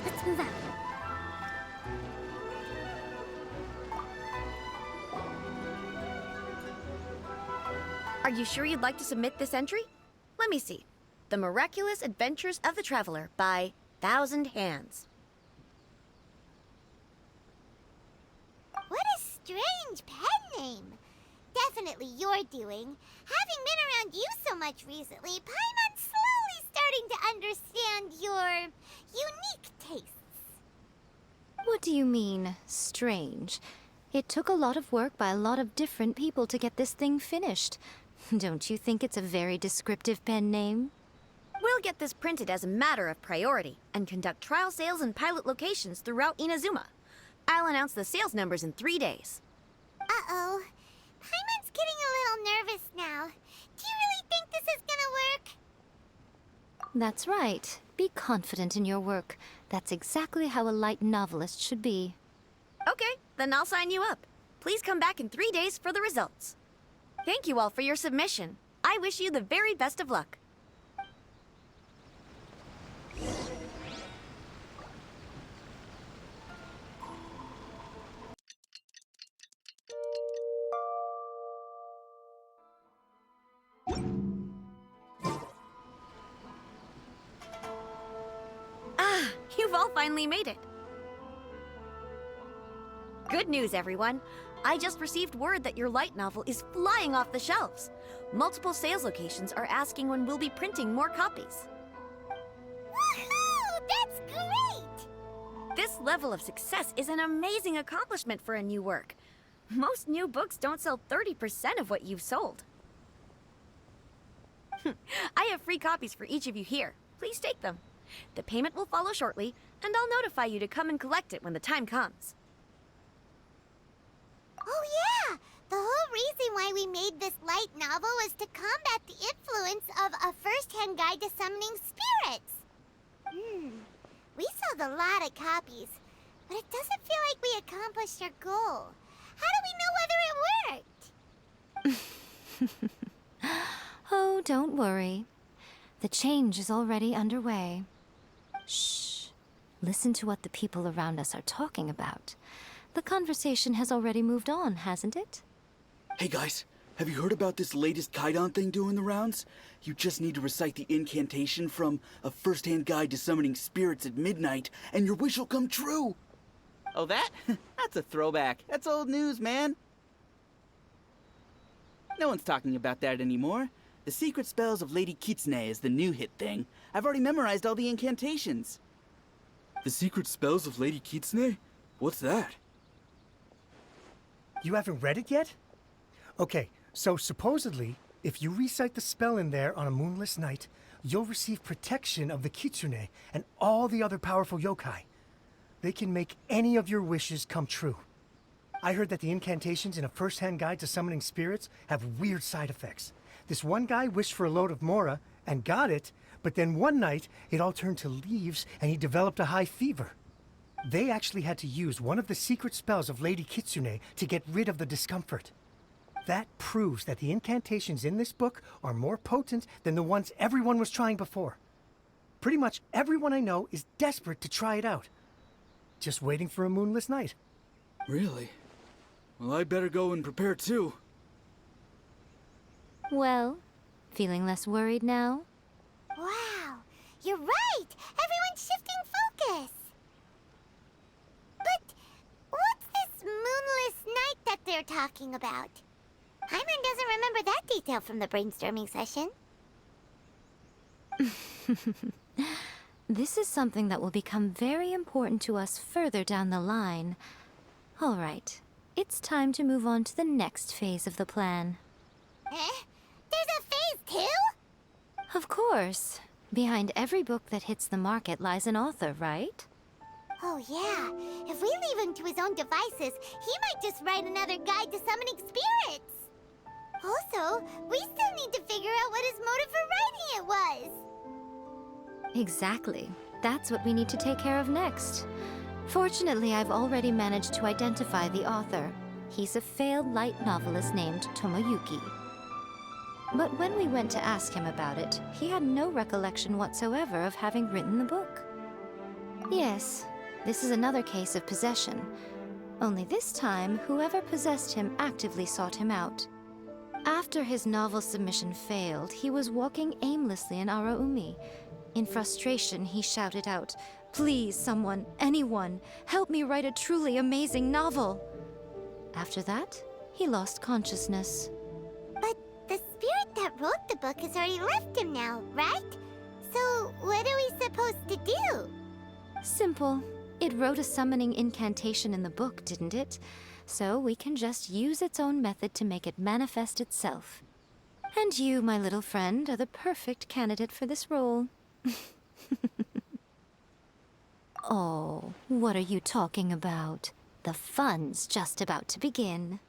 Let's move out. Are you sure you'd like to submit this entry? Let me see. The Miraculous Adventures of the Traveler by Thousand Hands. What a strange pen name. Definitely your doing. Having been around you so much recently, Paimon's slowly starting to understand your unique tastes. What do you mean, strange? It took a lot of work by a lot of different people to get this thing finished. Don't you think it's a very descriptive pen name? We'll get this printed as a matter of priority and conduct trial sales in pilot locations throughout Inazuma. I'll announce the sales numbers in 3 days. Uh-oh. Paimon's getting a little nervous now. Do you really think this is gonna work? That's right. Be confident in your work. That's exactly how a light novelist should be. Okay, then I'll sign you up. Please come back in 3 days for the results. Thank you all for your submission. I wish you the very best of luck. Ah, you've all finally made it. Good news, everyone. I just received word that your light novel is flying off the shelves. Multiple sales locations are asking when we'll be printing more copies. Woohoo! That's great! This level of success is an amazing accomplishment for a new work. Most new books don't sell 30% of what you've sold. I have free copies for each of you here. Please take them. The payment will follow shortly, and I'll notify you to come and collect it when the time comes. Oh yeah! The whole reason why we made this light novel was to combat the influence of a first-hand guide to summoning spirits. We sold a lot of copies, but it doesn't feel like we accomplished our goal. How do we know whether it worked? Oh, don't worry. The change is already underway. Shh. Listen to what the people around us are talking about. The conversation has already moved on, hasn't it? Hey guys, have you heard about this latest Kaidan thing doing the rounds? You just need to recite the incantation from A First-Hand Guide to Summoning Spirits at Midnight, and your wish will come true! Oh, that? That's a throwback. That's old news, man. No one's talking about that anymore. The Secret Spells of Lady Kitsune is the new hit thing. I've already memorized all the incantations. The Secret Spells of Lady Kitsune? What's that? You haven't read it yet? Okay, so supposedly, if you recite the spell in there on a moonless night, you'll receive protection of the Kitsune and all the other powerful yokai. They can make any of your wishes come true. I heard that the incantations in a first-hand guide to summoning spirits have weird side effects. This one guy wished for a load of Mora and got it, but then one night it all turned to leaves and he developed a high fever. They actually had to use one of the secret spells of Lady Kitsune to get rid of the discomfort. That proves that the incantations in this book are more potent than the ones everyone was trying before. Pretty much everyone I know is desperate to try it out. Just waiting for a moonless night. Really? Well, I'd better go and prepare too. Well, feeling less worried now? Wow, you're right! Everyone's shifting focus! But what's this moonless night that they're talking about? Paimon doesn't remember that detail from the brainstorming session. This is something that will become very important to us further down the line. All right, it's time to move on to the next phase of the plan. Eh? There's a phase 2? Of course. Behind every book that hits the market lies an author, right? Oh yeah, if we leave him to his own devices, he might just write another guide to summoning spirits. Also, we still need to figure out what his motive for writing it was. Exactly. That's what we need to take care of next. Fortunately, I've already managed to identify the author. He's a failed light novelist named Tomoyuki. But when we went to ask him about it, he had no recollection whatsoever of having written the book. Yes, this is another case of possession. Only this time, whoever possessed him actively sought him out. After his novel submission failed, he was walking aimlessly in Araumi. In frustration, he shouted out, "Please, someone, anyone, help me write a truly amazing novel!" After that, he lost consciousness. But the spirit that wrote the book has already left him now, right? So what are we supposed to do? Simple. It wrote a summoning incantation in the book, didn't it? So we can just use its own method to make it manifest itself. And you, my little friend, are the perfect candidate for this role. Oh, what are you talking about? The fun's just about to begin.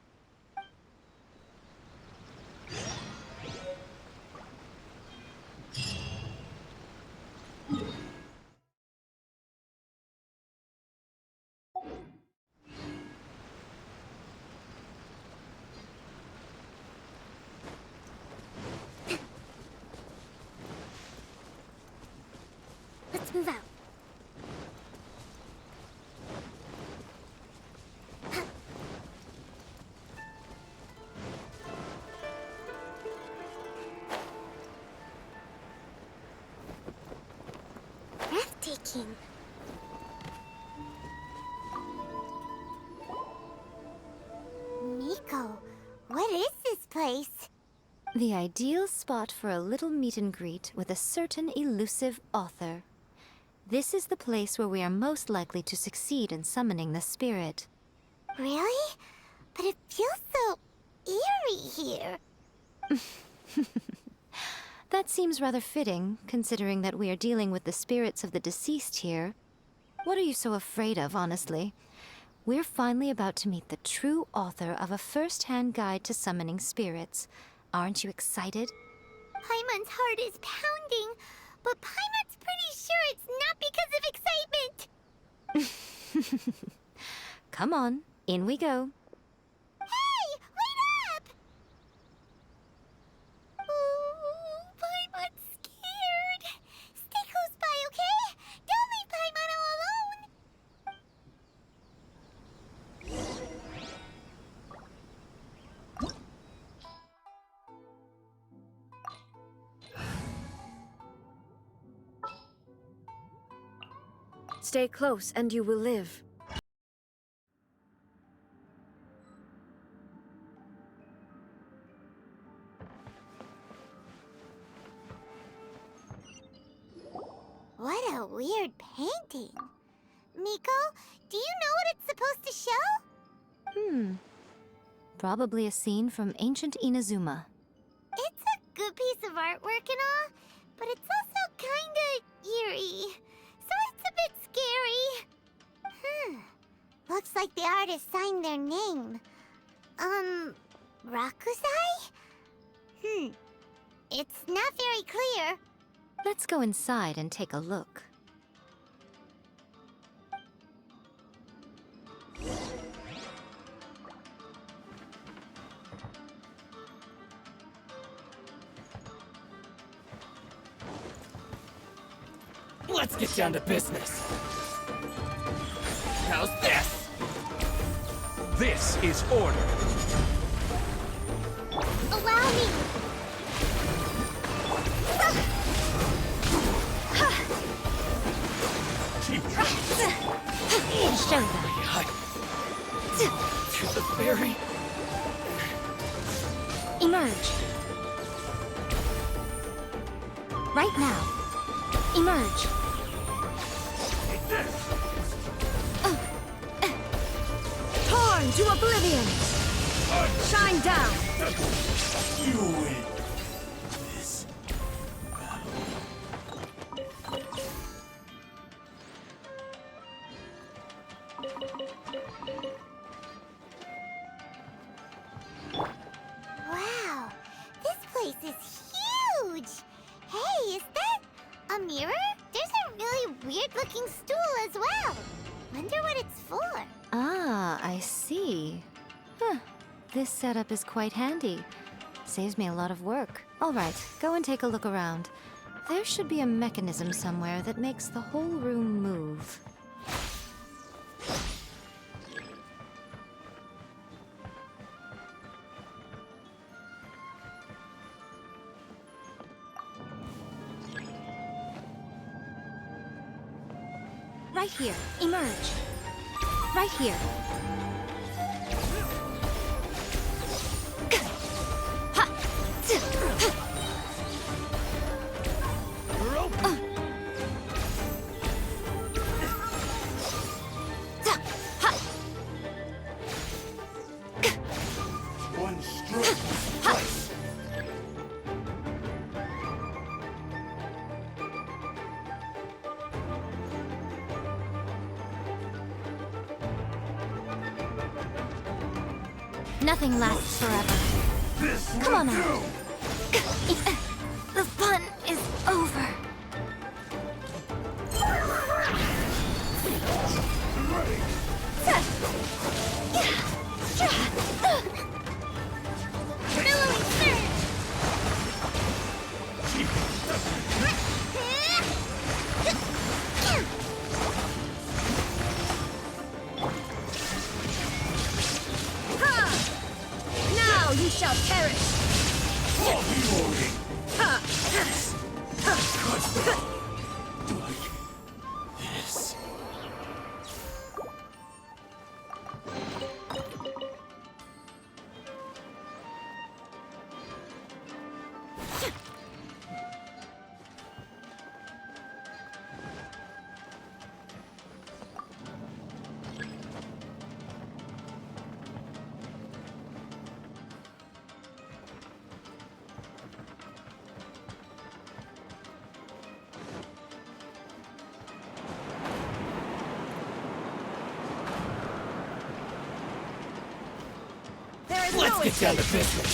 Let's move out. Breathtaking. Miko, what is this place? The ideal spot for a little meet and greet with a certain elusive author. This is the place where we are most likely to succeed in summoning the spirit. Really? But it feels so eerie here. That seems rather fitting, considering that we are dealing with the spirits of the deceased here. What are you so afraid of, honestly? We're finally about to meet the true author of a first-hand guide to summoning spirits. Aren't you excited? Paimon's heart is pounding, but Paimon's pretty sure it's not because of excitement. Come on, in we go. Hey, wait up! Oh, Paimon's scared. Stay close by, okay? Don't leave Paimon all alone. Stay close and you will live. What a weird painting. Miko, do you know what it's supposed to show? Probably a scene from ancient Inazuma. It's a good piece of artwork and all, but it's also kinda eerie. So it's a bit scary. Looks like the artist signed their name. Rakusai? It's not very clear. Let's go inside and take a look. Let's get down to business. How's this? This is order. Allow me! Show them. To the ferry. Emerge. Right now. Emerge. Torn to oblivion. Shine down. You win this battle. Wow, this place is huge! Hey, is that a mirror? There's a really weird-looking stool as well. Wonder what it's for. Ah, I see. Huh. This setup is quite handy. Saves me a lot of work. All right, go and take a look around. There should be a mechanism somewhere that makes the whole room move. Right here. Emerge. Right here. One stroke twice. Nothing lasts forever. This Come on will out. do. The fun is over. Ready. Billowing surge! Now you shall perish! Reloading. Ha! Like this. There is Let's no get down to escape. business.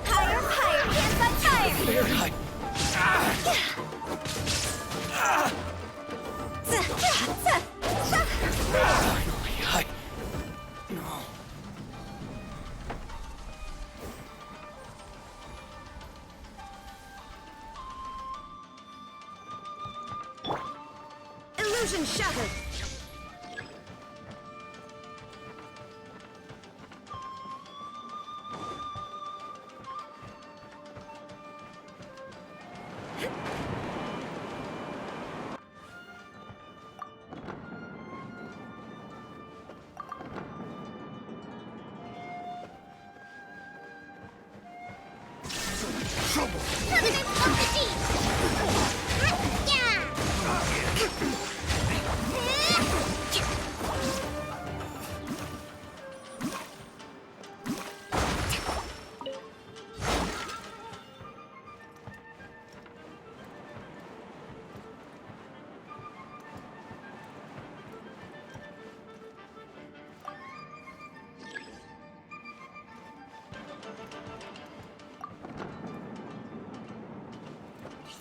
Higher, higher, can't stop tired! Very high. High. No. Illusion shattered! Trouble. President of the Deep! Yeah!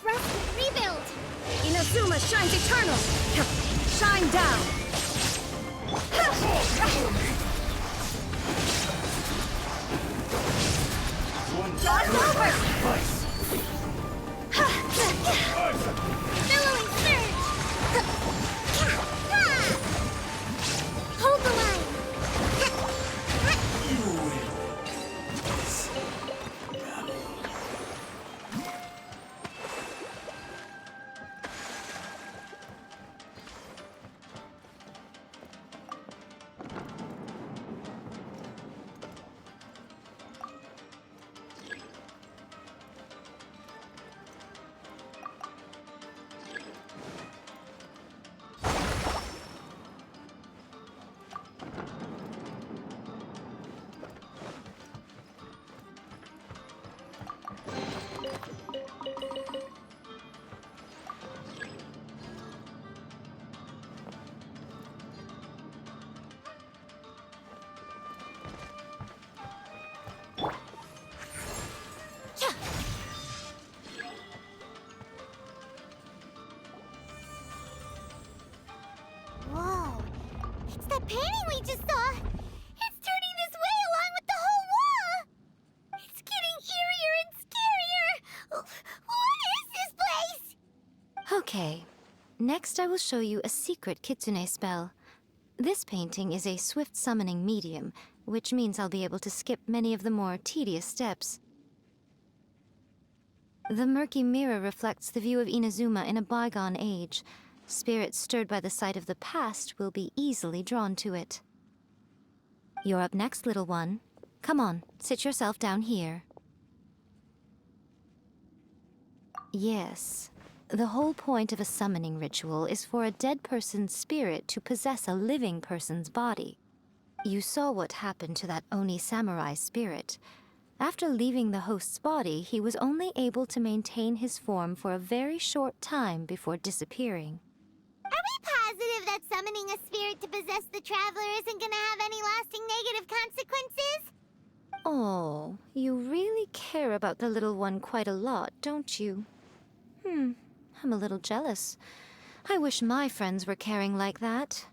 Rest and rebuild! Inazuma shines eternal! Shine down! God's over! Billowing surge! Hold the line! Whoa! It's that painting we just saw! It's turning this way along with the whole wall! It's getting eerier and scarier! What is this place? Okay. Next, I will show you a secret Kitsune spell. This painting is a swift summoning medium, which means I'll be able to skip many of the more tedious steps. The murky mirror reflects the view of Inazuma in a bygone age. Spirits stirred by the sight of the past will be easily drawn to it. You're up next, little one. Come on, sit yourself down here. Yes. The whole point of a summoning ritual is for a dead person's spirit to possess a living person's body. You saw what happened to that Oni samurai spirit. After leaving the host's body, he was only able to maintain his form for a very short time before disappearing. Are we positive that summoning a spirit to possess the traveler isn't gonna have any lasting negative consequences? Oh, you really care about the little one quite a lot, don't you? I'm a little jealous. I wish my friends were caring like that.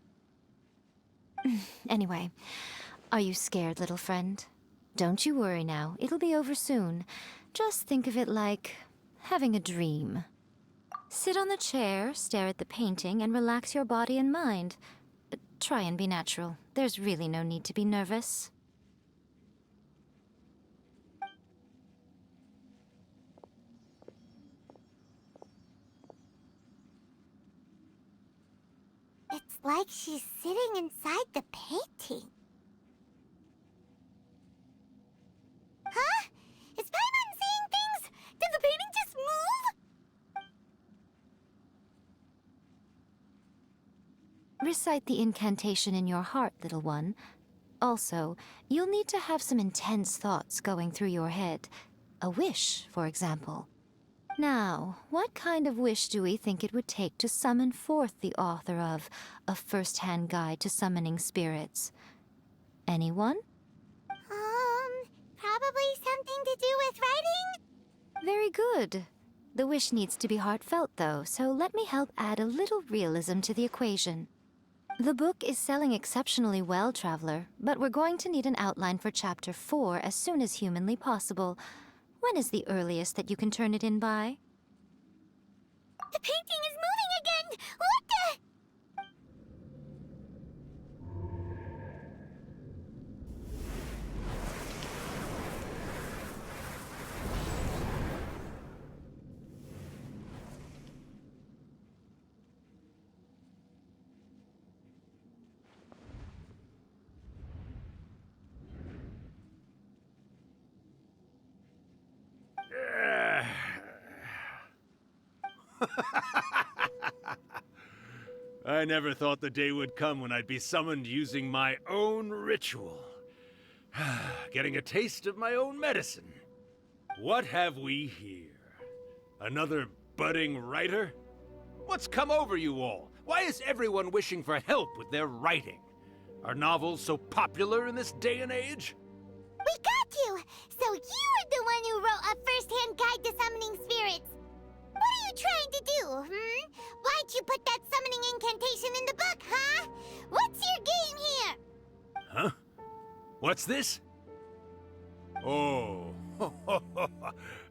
Anyway, are you scared, little friend? Don't you worry now, it'll be over soon. Just think of it like having a dream. Sit on the chair, stare at the painting, and relax your body and mind. But try and be natural. There's really no need to be nervous. It's like she's sitting inside the painting. Huh? Is Paimon seeing things? Did the painting just move? Recite the incantation in your heart, little one. Also, you'll need to have some intense thoughts going through your head. A wish, for example. Now, what kind of wish do we think it would take to summon forth the author of A First-Hand Guide to Summoning Spirits? Anyone? Probably something to do with writing? Very good. The wish needs to be heartfelt, though, so let me help add a little realism to the equation. The book is selling exceptionally well, Traveler, but we're going to need an outline for Chapter 4 as soon as humanly possible. When is the earliest that you can turn it in by? The painting is moving again! What the? I never thought the day would come when I'd be summoned using my own ritual. Getting a taste of my own medicine. What have we here? Another budding writer? What's come over you all? Why is everyone wishing for help with their writing? Are novels so popular in this day and age? We got you! So you were the one who wrote A First-Hand Guide to Summoning Spirits! What do going to do, Why'd you put that summoning incantation in the book, huh? What's your game here? Huh? What's this? Oh,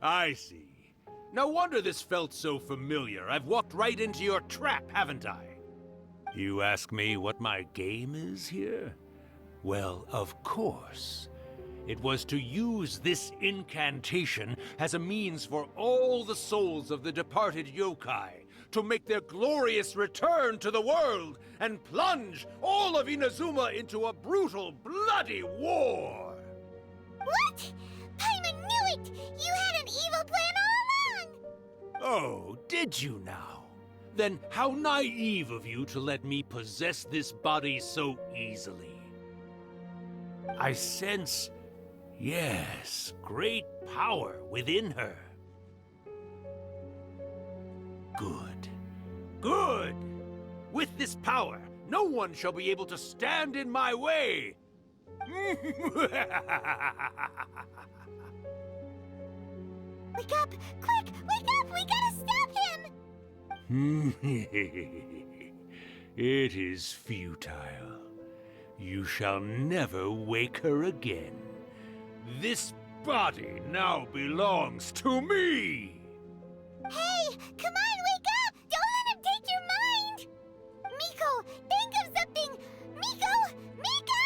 I see. No wonder this felt so familiar. I've walked right into your trap, haven't I? You ask me what my game is here? Well, of course. It was to use this incantation as a means for all the souls of the departed yokai to make their glorious return to the world and plunge all of Inazuma into a brutal, bloody war! What? Paimon knew it! You had an evil plan all along! Oh, did you now? Then how naive of you to let me possess this body so easily. I sense, yes, great power within her. Good. Good! With this power, no one shall be able to stand in my way! Wake up! Quick! Wake up! We gotta stop him! It is futile. You shall never wake her again. This body now belongs to me! Hey! Come on, wake up! Don't let him take your mind! Miko, think of something! Miko! Miko!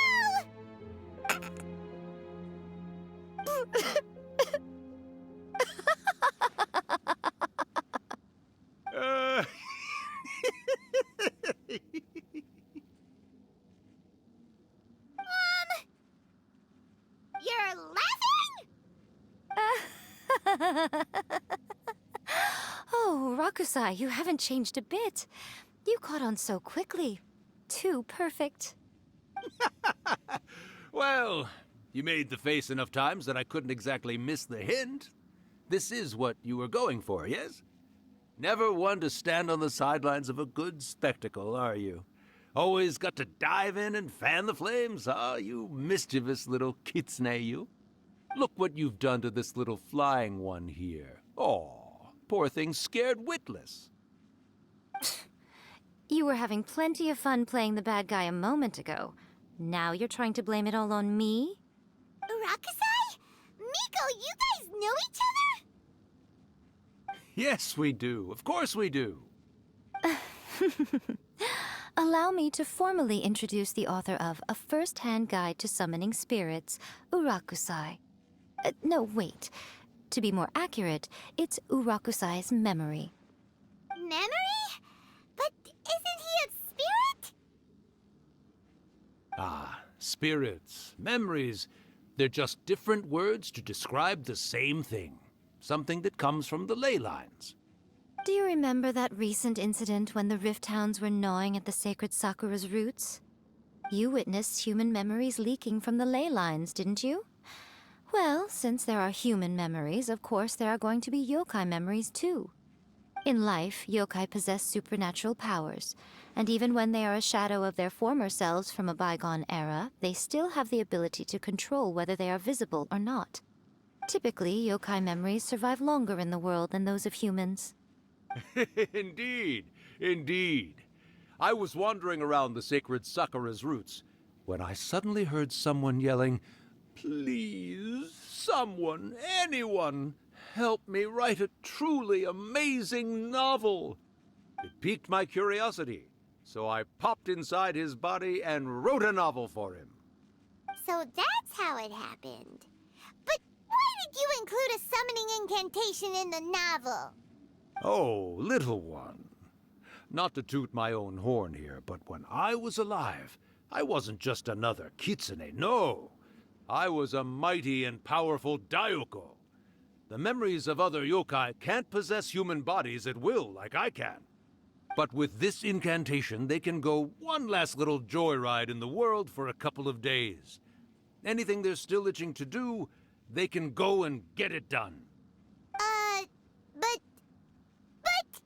You're laughing? Oh, Rakusai, you haven't changed a bit. You caught on so quickly. Too perfect. Well, you made the face enough times that I couldn't exactly miss the hint. This is what you were going for, yes? Never one to stand on the sidelines of a good spectacle, are you? Always got to dive in and fan the flames, huh? You mischievous little Kitsune, you. Look what you've done to this little flying one here. Oh, poor thing scared witless. You were having plenty of fun playing the bad guy a moment ago. Now you're trying to blame it all on me? Rakusai? Miko, you guys know each other? Yes, we do. Of course we do. Allow me to formally introduce the author of A First-Hand Guide to Summoning Spirits, Urakusai. No, wait. To be more accurate, it's Urakusai's memory. Memory? But isn't he a spirit? Ah, spirits, memories. They're just different words to describe the same thing. Something that comes from the ley lines. Do you remember that recent incident when the Rift Hounds were gnawing at the sacred Sakura's roots? You witnessed human memories leaking from the ley lines, didn't you? Well, since there are human memories, of course there are going to be yokai memories too. In life, yokai possess supernatural powers, and even when they are a shadow of their former selves from a bygone era, they still have the ability to control whether they are visible or not. Typically, yokai memories survive longer in the world than those of humans. Indeed, indeed. I was wandering around the sacred Sakura's roots when I suddenly heard someone yelling, "Please, someone, anyone, help me write a truly amazing novel." It piqued my curiosity, so I popped inside his body and wrote a novel for him. So that's how it happened. But why did you include a summoning incantation in the novel? Oh, little one. Not to toot my own horn here, but when I was alive, I wasn't just another Kitsune, no. I was a mighty and powerful Daiyoko. The memories of other yokai can't possess human bodies at will like I can. But with this incantation, they can go one last little joyride in the world for a couple of days. Anything they're still itching to do, they can go and get it done. But...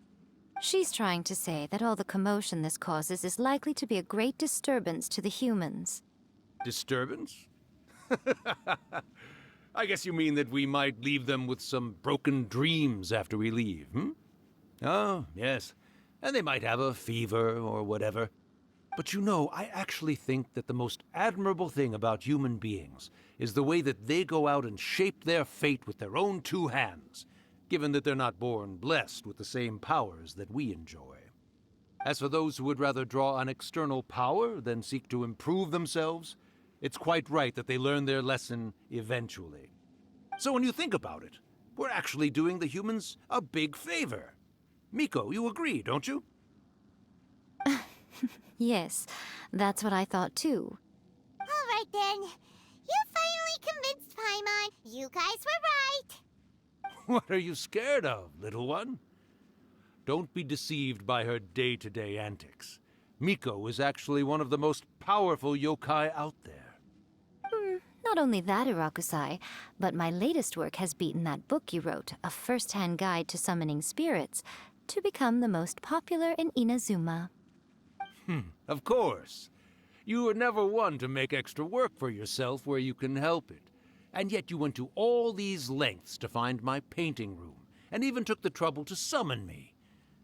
She's trying to say that all the commotion this causes is likely to be a great disturbance to the humans. Disturbance? I guess you mean that we might leave them with some broken dreams after we leave, hmm? Oh, yes. And they might have a fever or whatever. But you know, I actually think that the most admirable thing about human beings is the way that they go out and shape their fate with their own two hands, given that they're not born blessed with the same powers that we enjoy. As for those who would rather draw on external power than seek to improve themselves, it's quite right that they learn their lesson eventually. So when you think about it, we're actually doing the humans a big favor. Miko, you agree, don't you? Yes, that's what I thought too. All right then. You finally convinced Paimon. You guys were right. What are you scared of, little one? Don't be deceived by her day-to-day antics. Miko is actually one of the most powerful yokai out there. Not only that, Urakusai, but my latest work has beaten that book you wrote, A First-Hand Guide to Summoning Spirits, to become the most popular in Inazuma. Of course. You were never one to make extra work for yourself where you can help it. And yet you went to all these lengths to find my painting room, and even took the trouble to summon me.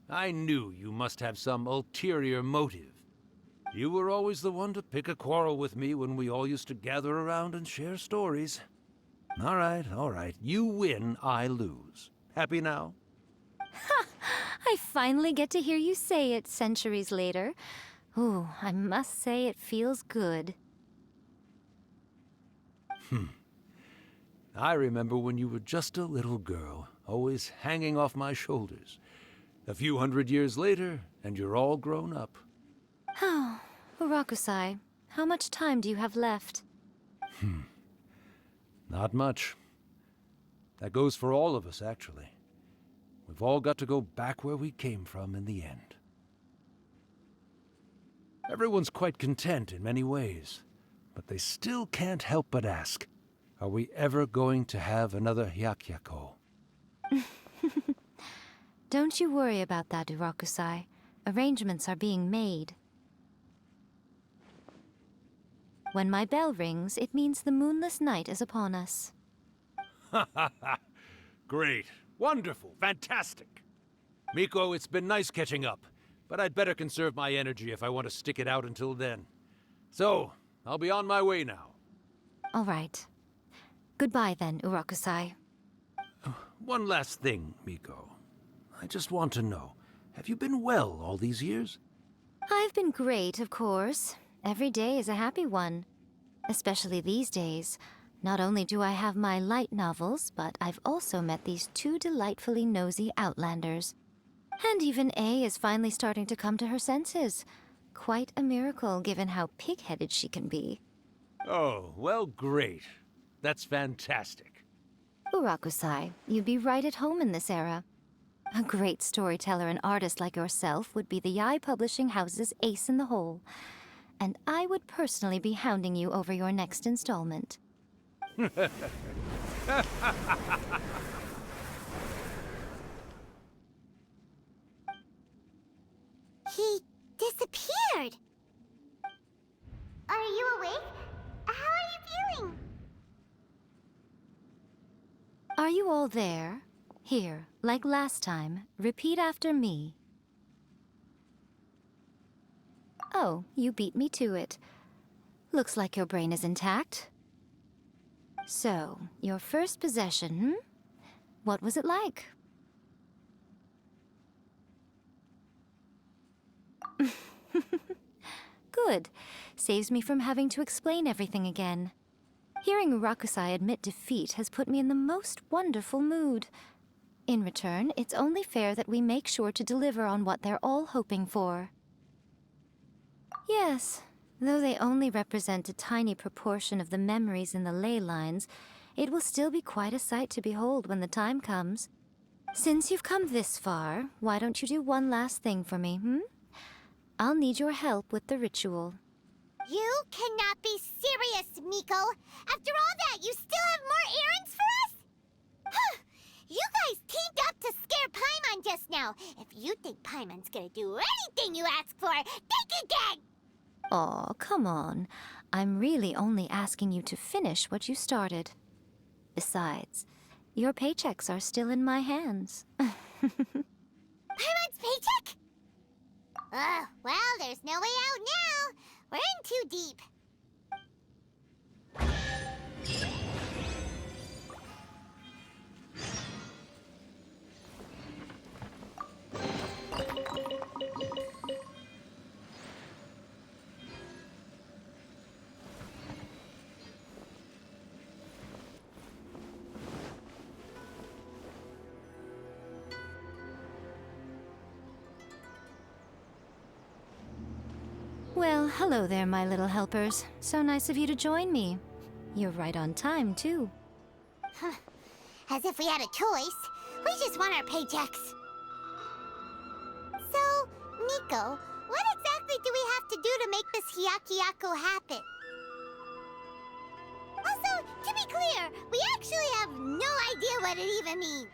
I knew you must have some ulterior motive. You were always the one to pick a quarrel with me when we all used to gather around and share stories. All right. You win, I lose. Happy now? Ha! I finally get to hear you say it centuries later. Ooh, I must say it feels good. I remember when you were just a little girl, always hanging off my shoulders. A few hundred years later, and you're all grown up. Oh, Urakusai, how much time do you have left? Not much. That goes for all of us, actually. We've all got to go back where we came from in the end. Everyone's quite content in many ways, but they still can't help but ask, are we ever going to have another Hyakyako? Don't you worry about that, Urakusai. Arrangements are being made. When my bell rings, it means the moonless night is upon us. Great. Wonderful. Fantastic. Miko, it's been nice catching up, but I'd better conserve my energy if I want to stick it out until then. So, I'll be on my way now. All right. Goodbye then, Urakusai. One last thing, Miko. I just want to know, have you been well all these years? I've been great, of course. Every day is a happy one. Especially these days. Not only do I have my light novels, but I've also met these two delightfully nosy outlanders. And even A is finally starting to come to her senses. Quite a miracle, given how pig-headed she can be. Oh, well, great. That's fantastic. Urakusai, you'd be right at home in this era. A great storyteller and artist like yourself would be the Yae Publishing House's ace in the hole. And I would personally be hounding you over your next installment. He disappeared. Are you awake? How are you feeling? Are you all there? Here, like last time, repeat after me. Oh, you beat me to it. Looks like your brain is intact. So, your first possession, What was it like? Good. Saves me from having to explain everything again. Hearing Urakusai admit defeat has put me in the most wonderful mood. In return, it's only fair that we make sure to deliver on what they're all hoping for. Yes, though they only represent a tiny proportion of the memories in the ley lines, it will still be quite a sight to behold when the time comes. Since you've come this far, why don't you do one last thing for me, I'll need your help with the ritual. You cannot be serious, Miko! After all that, you still have more errands for us? Huh! You guys teamed up to scare Paimon just now. If you think Paimon's gonna do anything you ask for, think again! Aw, come on. I'm really only asking you to finish what you started. Besides, your paychecks are still in my hands. Paimon Well, there's no way out now. We're in too deep. Well, hello there, my little helpers. So nice of you to join me. You're right on time, too. As if we had a choice. We just want our paychecks. So, Miko, what exactly do we have to do to make this Hyakyako happen? Also, to be clear, we actually have no idea what it even means.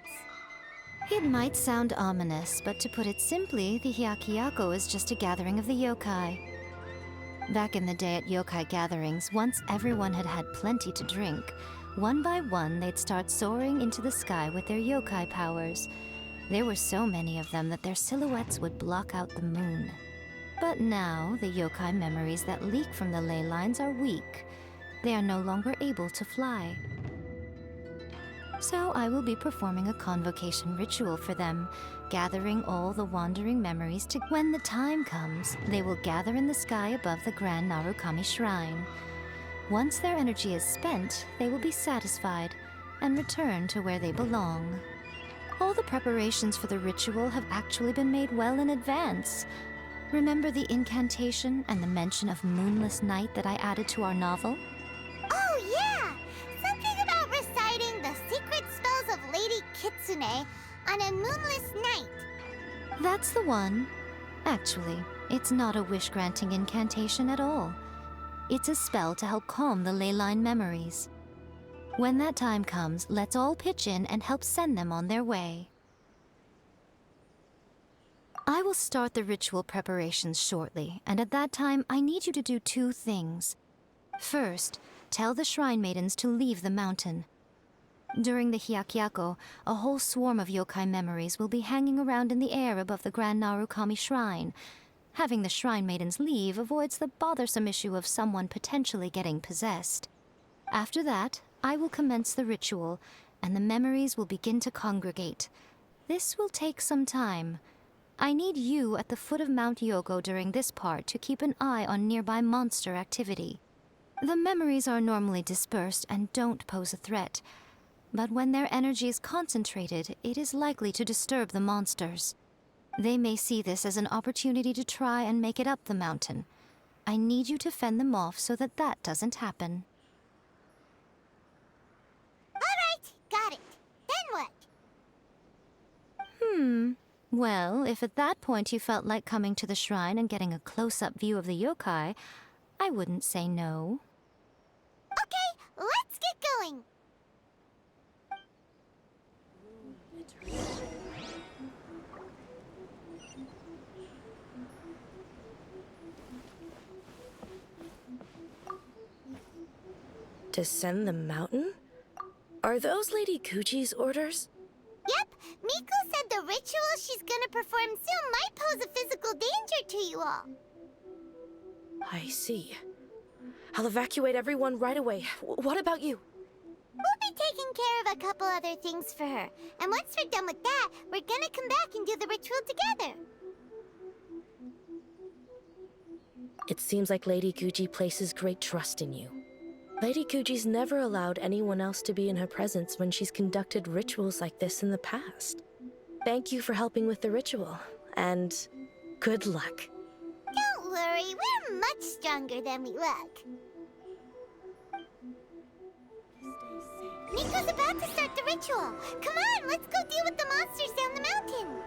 It might sound ominous, but to put it simply, the Hyakyako is just a gathering of the yokai. Back in the day at yokai gatherings, once everyone had had plenty to drink, one by one they'd start soaring into the sky with their yokai powers. There were so many of them that their silhouettes would block out the moon. But now, the yokai memories that leak from the ley lines are weak. They are no longer able to fly. So I will be performing a Convocation Ritual for them, gathering all the wandering memories to when the time comes, they will gather in the sky above the Grand Narukami Shrine. Once their energy is spent, they will be satisfied and return to where they belong. All the preparations for the ritual have actually been made well in advance. Remember the incantation and the mention of moonless night that I added to our novel? Oh, yeah! Something about reciting the secret spells of Lady Kitsune on a moonless night. That's the one. Actually, it's not a wish-granting incantation at all. It's a spell to help calm the ley line memories. When that time comes, let's all pitch in and help send them on their way. I will start the ritual preparations shortly, and at that time, I need you to do two things. First, tell the Shrine Maidens to leave the mountain. During the Hyakyako, a whole swarm of yokai memories will be hanging around in the air above the Grand Narukami Shrine. Having the Shrine Maidens leave avoids the bothersome issue of someone potentially getting possessed. After that, I will commence the ritual, and the memories will begin to congregate. This will take some time. I need you at the foot of Mount Yogo during this part to keep an eye on nearby monster activity. The memories are normally dispersed and don't pose a threat, but when their energy is concentrated, it is likely to disturb the monsters. They may see this as an opportunity to try and make it up the mountain. I need you to fend them off so that that doesn't happen. Alright, got it. Then what? Well, if at that point you felt like coming to the shrine and getting a close-up view of the yokai, I wouldn't say no. Okay, let's get going. Descend the mountain? Are those Lady Guji's orders? Yep, Miko said the ritual she's gonna perform soon might pose a physical danger to you all. I see. I'll evacuate everyone right away. What about you? We'll be taking care of a couple other things for her. And once we're done with that, we're gonna come back and do the ritual together. It seems like Lady Guji places great trust in you. Lady Guji's never allowed anyone else to be in her presence when she's conducted rituals like this in the past. Thank you for helping with the ritual, and good luck. Don't worry, we're much stronger than we look. Miko's about to start the ritual. Come on, let's go deal with the monsters down the mountain.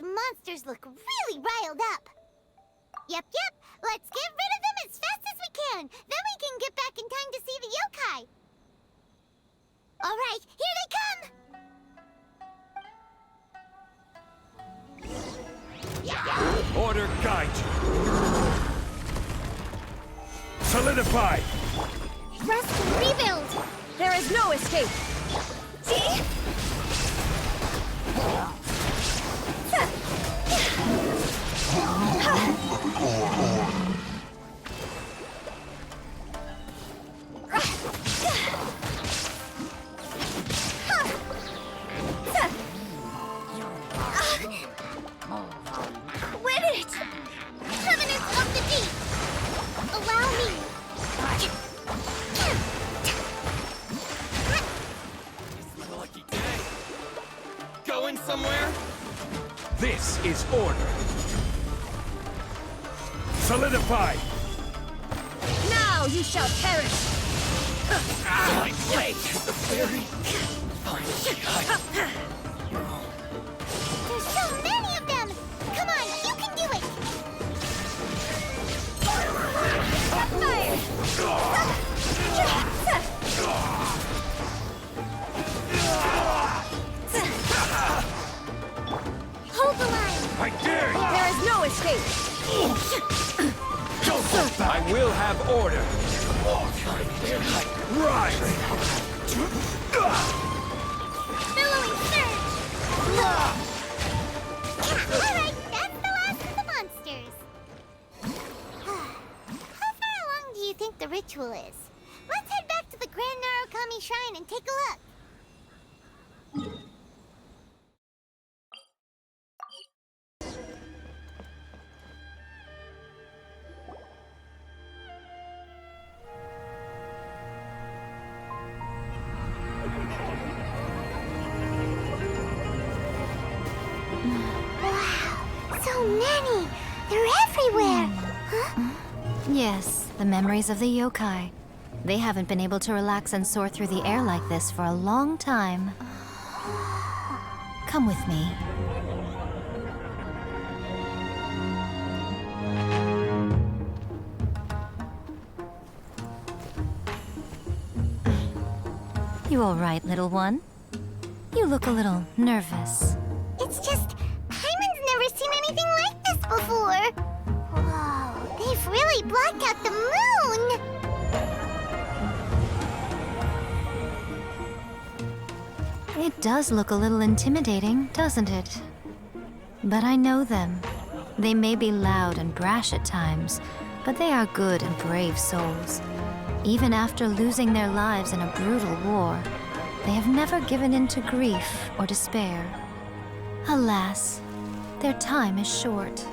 those monsters look really riled up. Yep. Let's get rid of them as fast as we can. Then we can get back in time to see the yokai. All right, here they come. Order guide you. Solidify. Rest and rebuild. There is no escape. See? Win it! Covenants of the Deep! Allow me! Lucky day. Going somewhere? This is order. Solidify. Now you shall perish. My blade is the very finally cut. There's so many of them! Come on, you can do it! Hold the line! I dare you! There is no escape. I will have order. Rise! Billowing surge! Alright, that's the last of the monsters. How far along do you think the ritual is? Let's head back to the Grand Narukami Shrine and take a look. So many! They're everywhere! Huh? Yes, the memories of the yokai. They haven't been able to relax and soar through the air like this for a long time. Come with me. You all right, little one? You look a little nervous. It's just, Paimon's never seen anything like this before. Whoa, they've really blocked out the moon! It does look a little intimidating, doesn't it? But I know them. They may be loud and brash at times, but they are good and brave souls. Even after losing their lives in a brutal war, they have never given in to grief or despair. Alas, their time is short.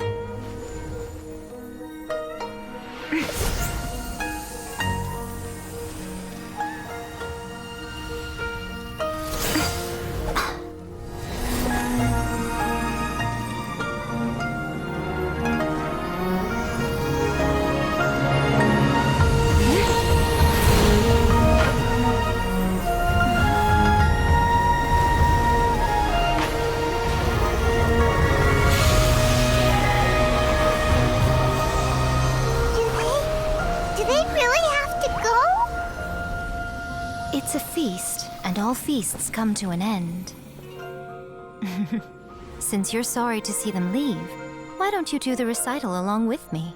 It's a feast, and all feasts come to an end. Since you're sorry to see them leave, why don't you do the recital along with me?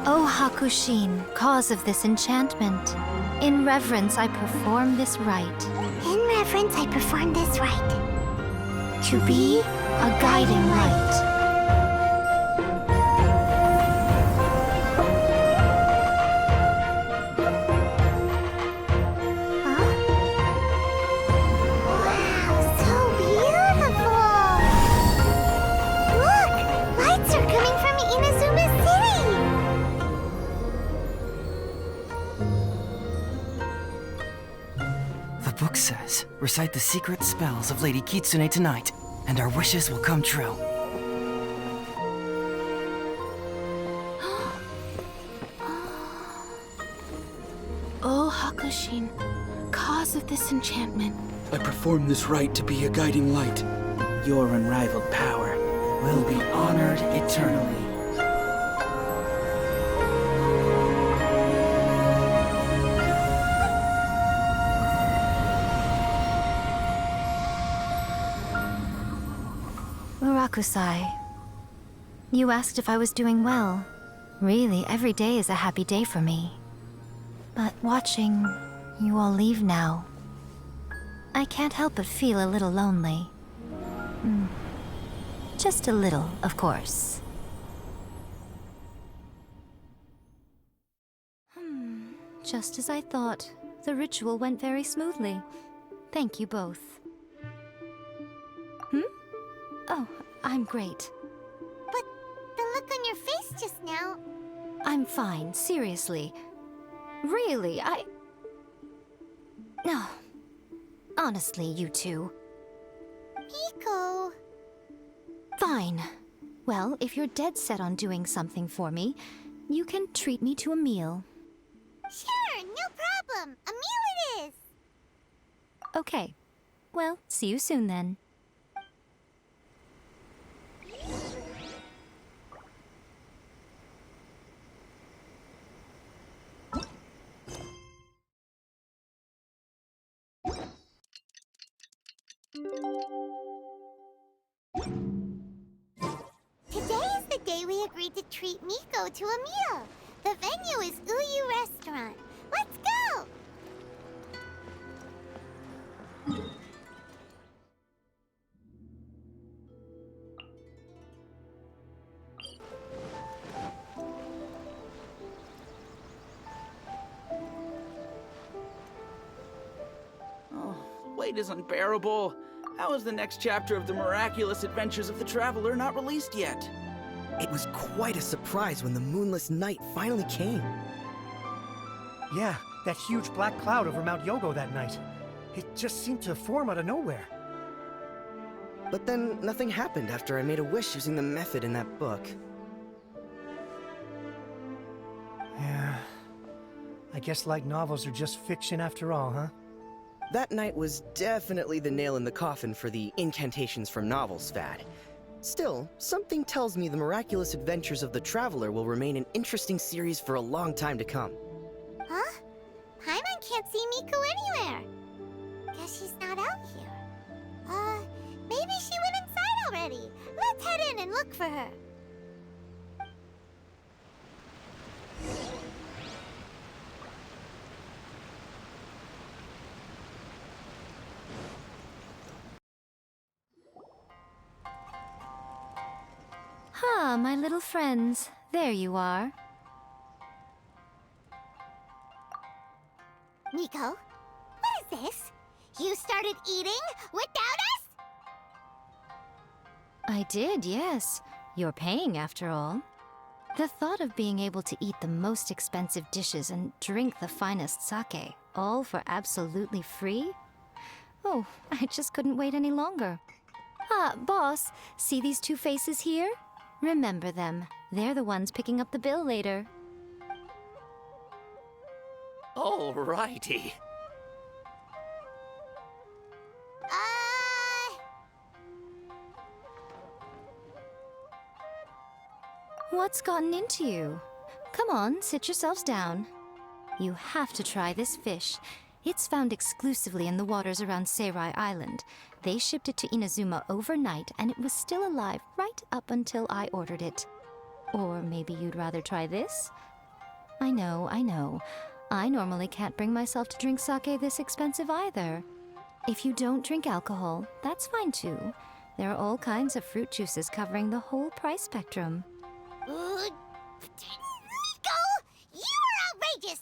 O Hakushin, cause of this enchantment, in reverence I perform this rite. In reverence I perform this rite. To be a guiding light. The book says, recite the secret spells of Lady Kitsune tonight, and our wishes will come true. O Hakushin, cause of this enchantment. I perform this rite to be a guiding light. Your unrivaled power will be honored eternally. Urakusai, you asked if I was doing well. Really, every day is a happy day for me. But watching you all leave now, I can't help but feel a little lonely. Just a little, of course. Just as I thought, the ritual went very smoothly. Thank you both. Oh, I'm great. But the look on your face just now... I'm fine, seriously. Really, No. Honestly, you two. Miko... Fine. Well, if you're dead set on doing something for me, you can treat me to a meal. Sure, no problem. A meal it is. Okay. Well, see you soon then. Today is the day we agreed to treat Miko to a meal. The venue is Uyu Restaurant. Let's go! Oh, wait is unbearable. How is the next chapter of the miraculous adventures of the Traveler not released yet? It was quite a surprise when the moonless night finally came. Yeah, that huge black cloud over Mount Yogo that night. It just seemed to form out of nowhere. But then nothing happened after I made a wish using the method in that book. Yeah. I guess light novels are just fiction after all, huh? That night was definitely the nail in the coffin for the incantations from novels fad. Still, something tells me the miraculous adventures of the Traveler will remain an interesting series for a long time to come. Huh? Paimon can't see Miko anywhere. Guess she's not out here. Maybe she went inside already. Let's head in and look for her. Ah, my little friends. There you are. Miko, what is this? You started eating without us? I did, yes. You're paying, after all. The thought of being able to eat the most expensive dishes and drink the finest sake, all for absolutely free? Oh, I just couldn't wait any longer. Ah, boss, see these two faces here? Remember them. They're the ones picking up the bill later. Alrighty. What's gotten into you? Come on, sit yourselves down. You have to try this fish. It's found exclusively in the waters around Seirai Island. They shipped it to Inazuma overnight, and it was still alive right up until I ordered it. Or maybe you'd rather try this? I know. I normally can't bring myself to drink sake this expensive either. If you don't drink alcohol, that's fine too. There are all kinds of fruit juices covering the whole price spectrum. Miko! You are outrageous!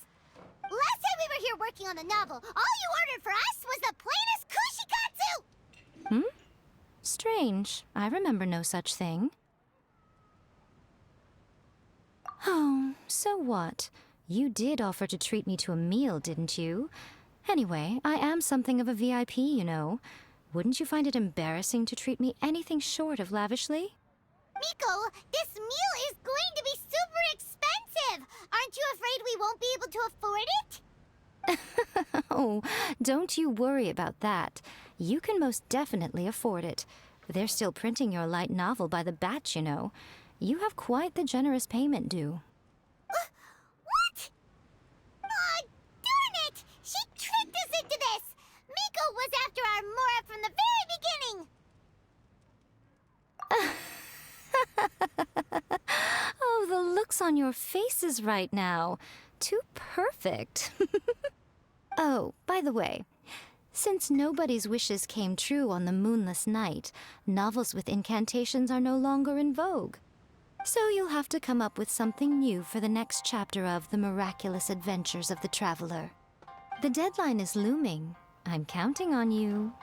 Last time we were here working on the novel, all you ordered for us was the plainest kushikatsu! Strange. I remember no such thing. Oh, so what? You did offer to treat me to a meal, didn't you? Anyway, I am something of a VIP, you know. Wouldn't you find it embarrassing to treat me anything short of lavishly? Miko, this meal is going to be super expensive! Aren't you afraid we won't be able to afford it? Oh, don't you worry about that. You can most definitely afford it. They're still printing your light novel by the batch, you know. You have quite the generous payment due. What? Aw, darn it! She tricked us into this! Miko was after our Mora from the very beginning! Oh, the looks on your faces right now. Too perfect. Oh, by the way, since nobody's wishes came true on the moonless night, novels with incantations are no longer in vogue. So you'll have to come up with something new for the next chapter of The Miraculous Adventures of the Traveler. The deadline is looming. I'm counting on you.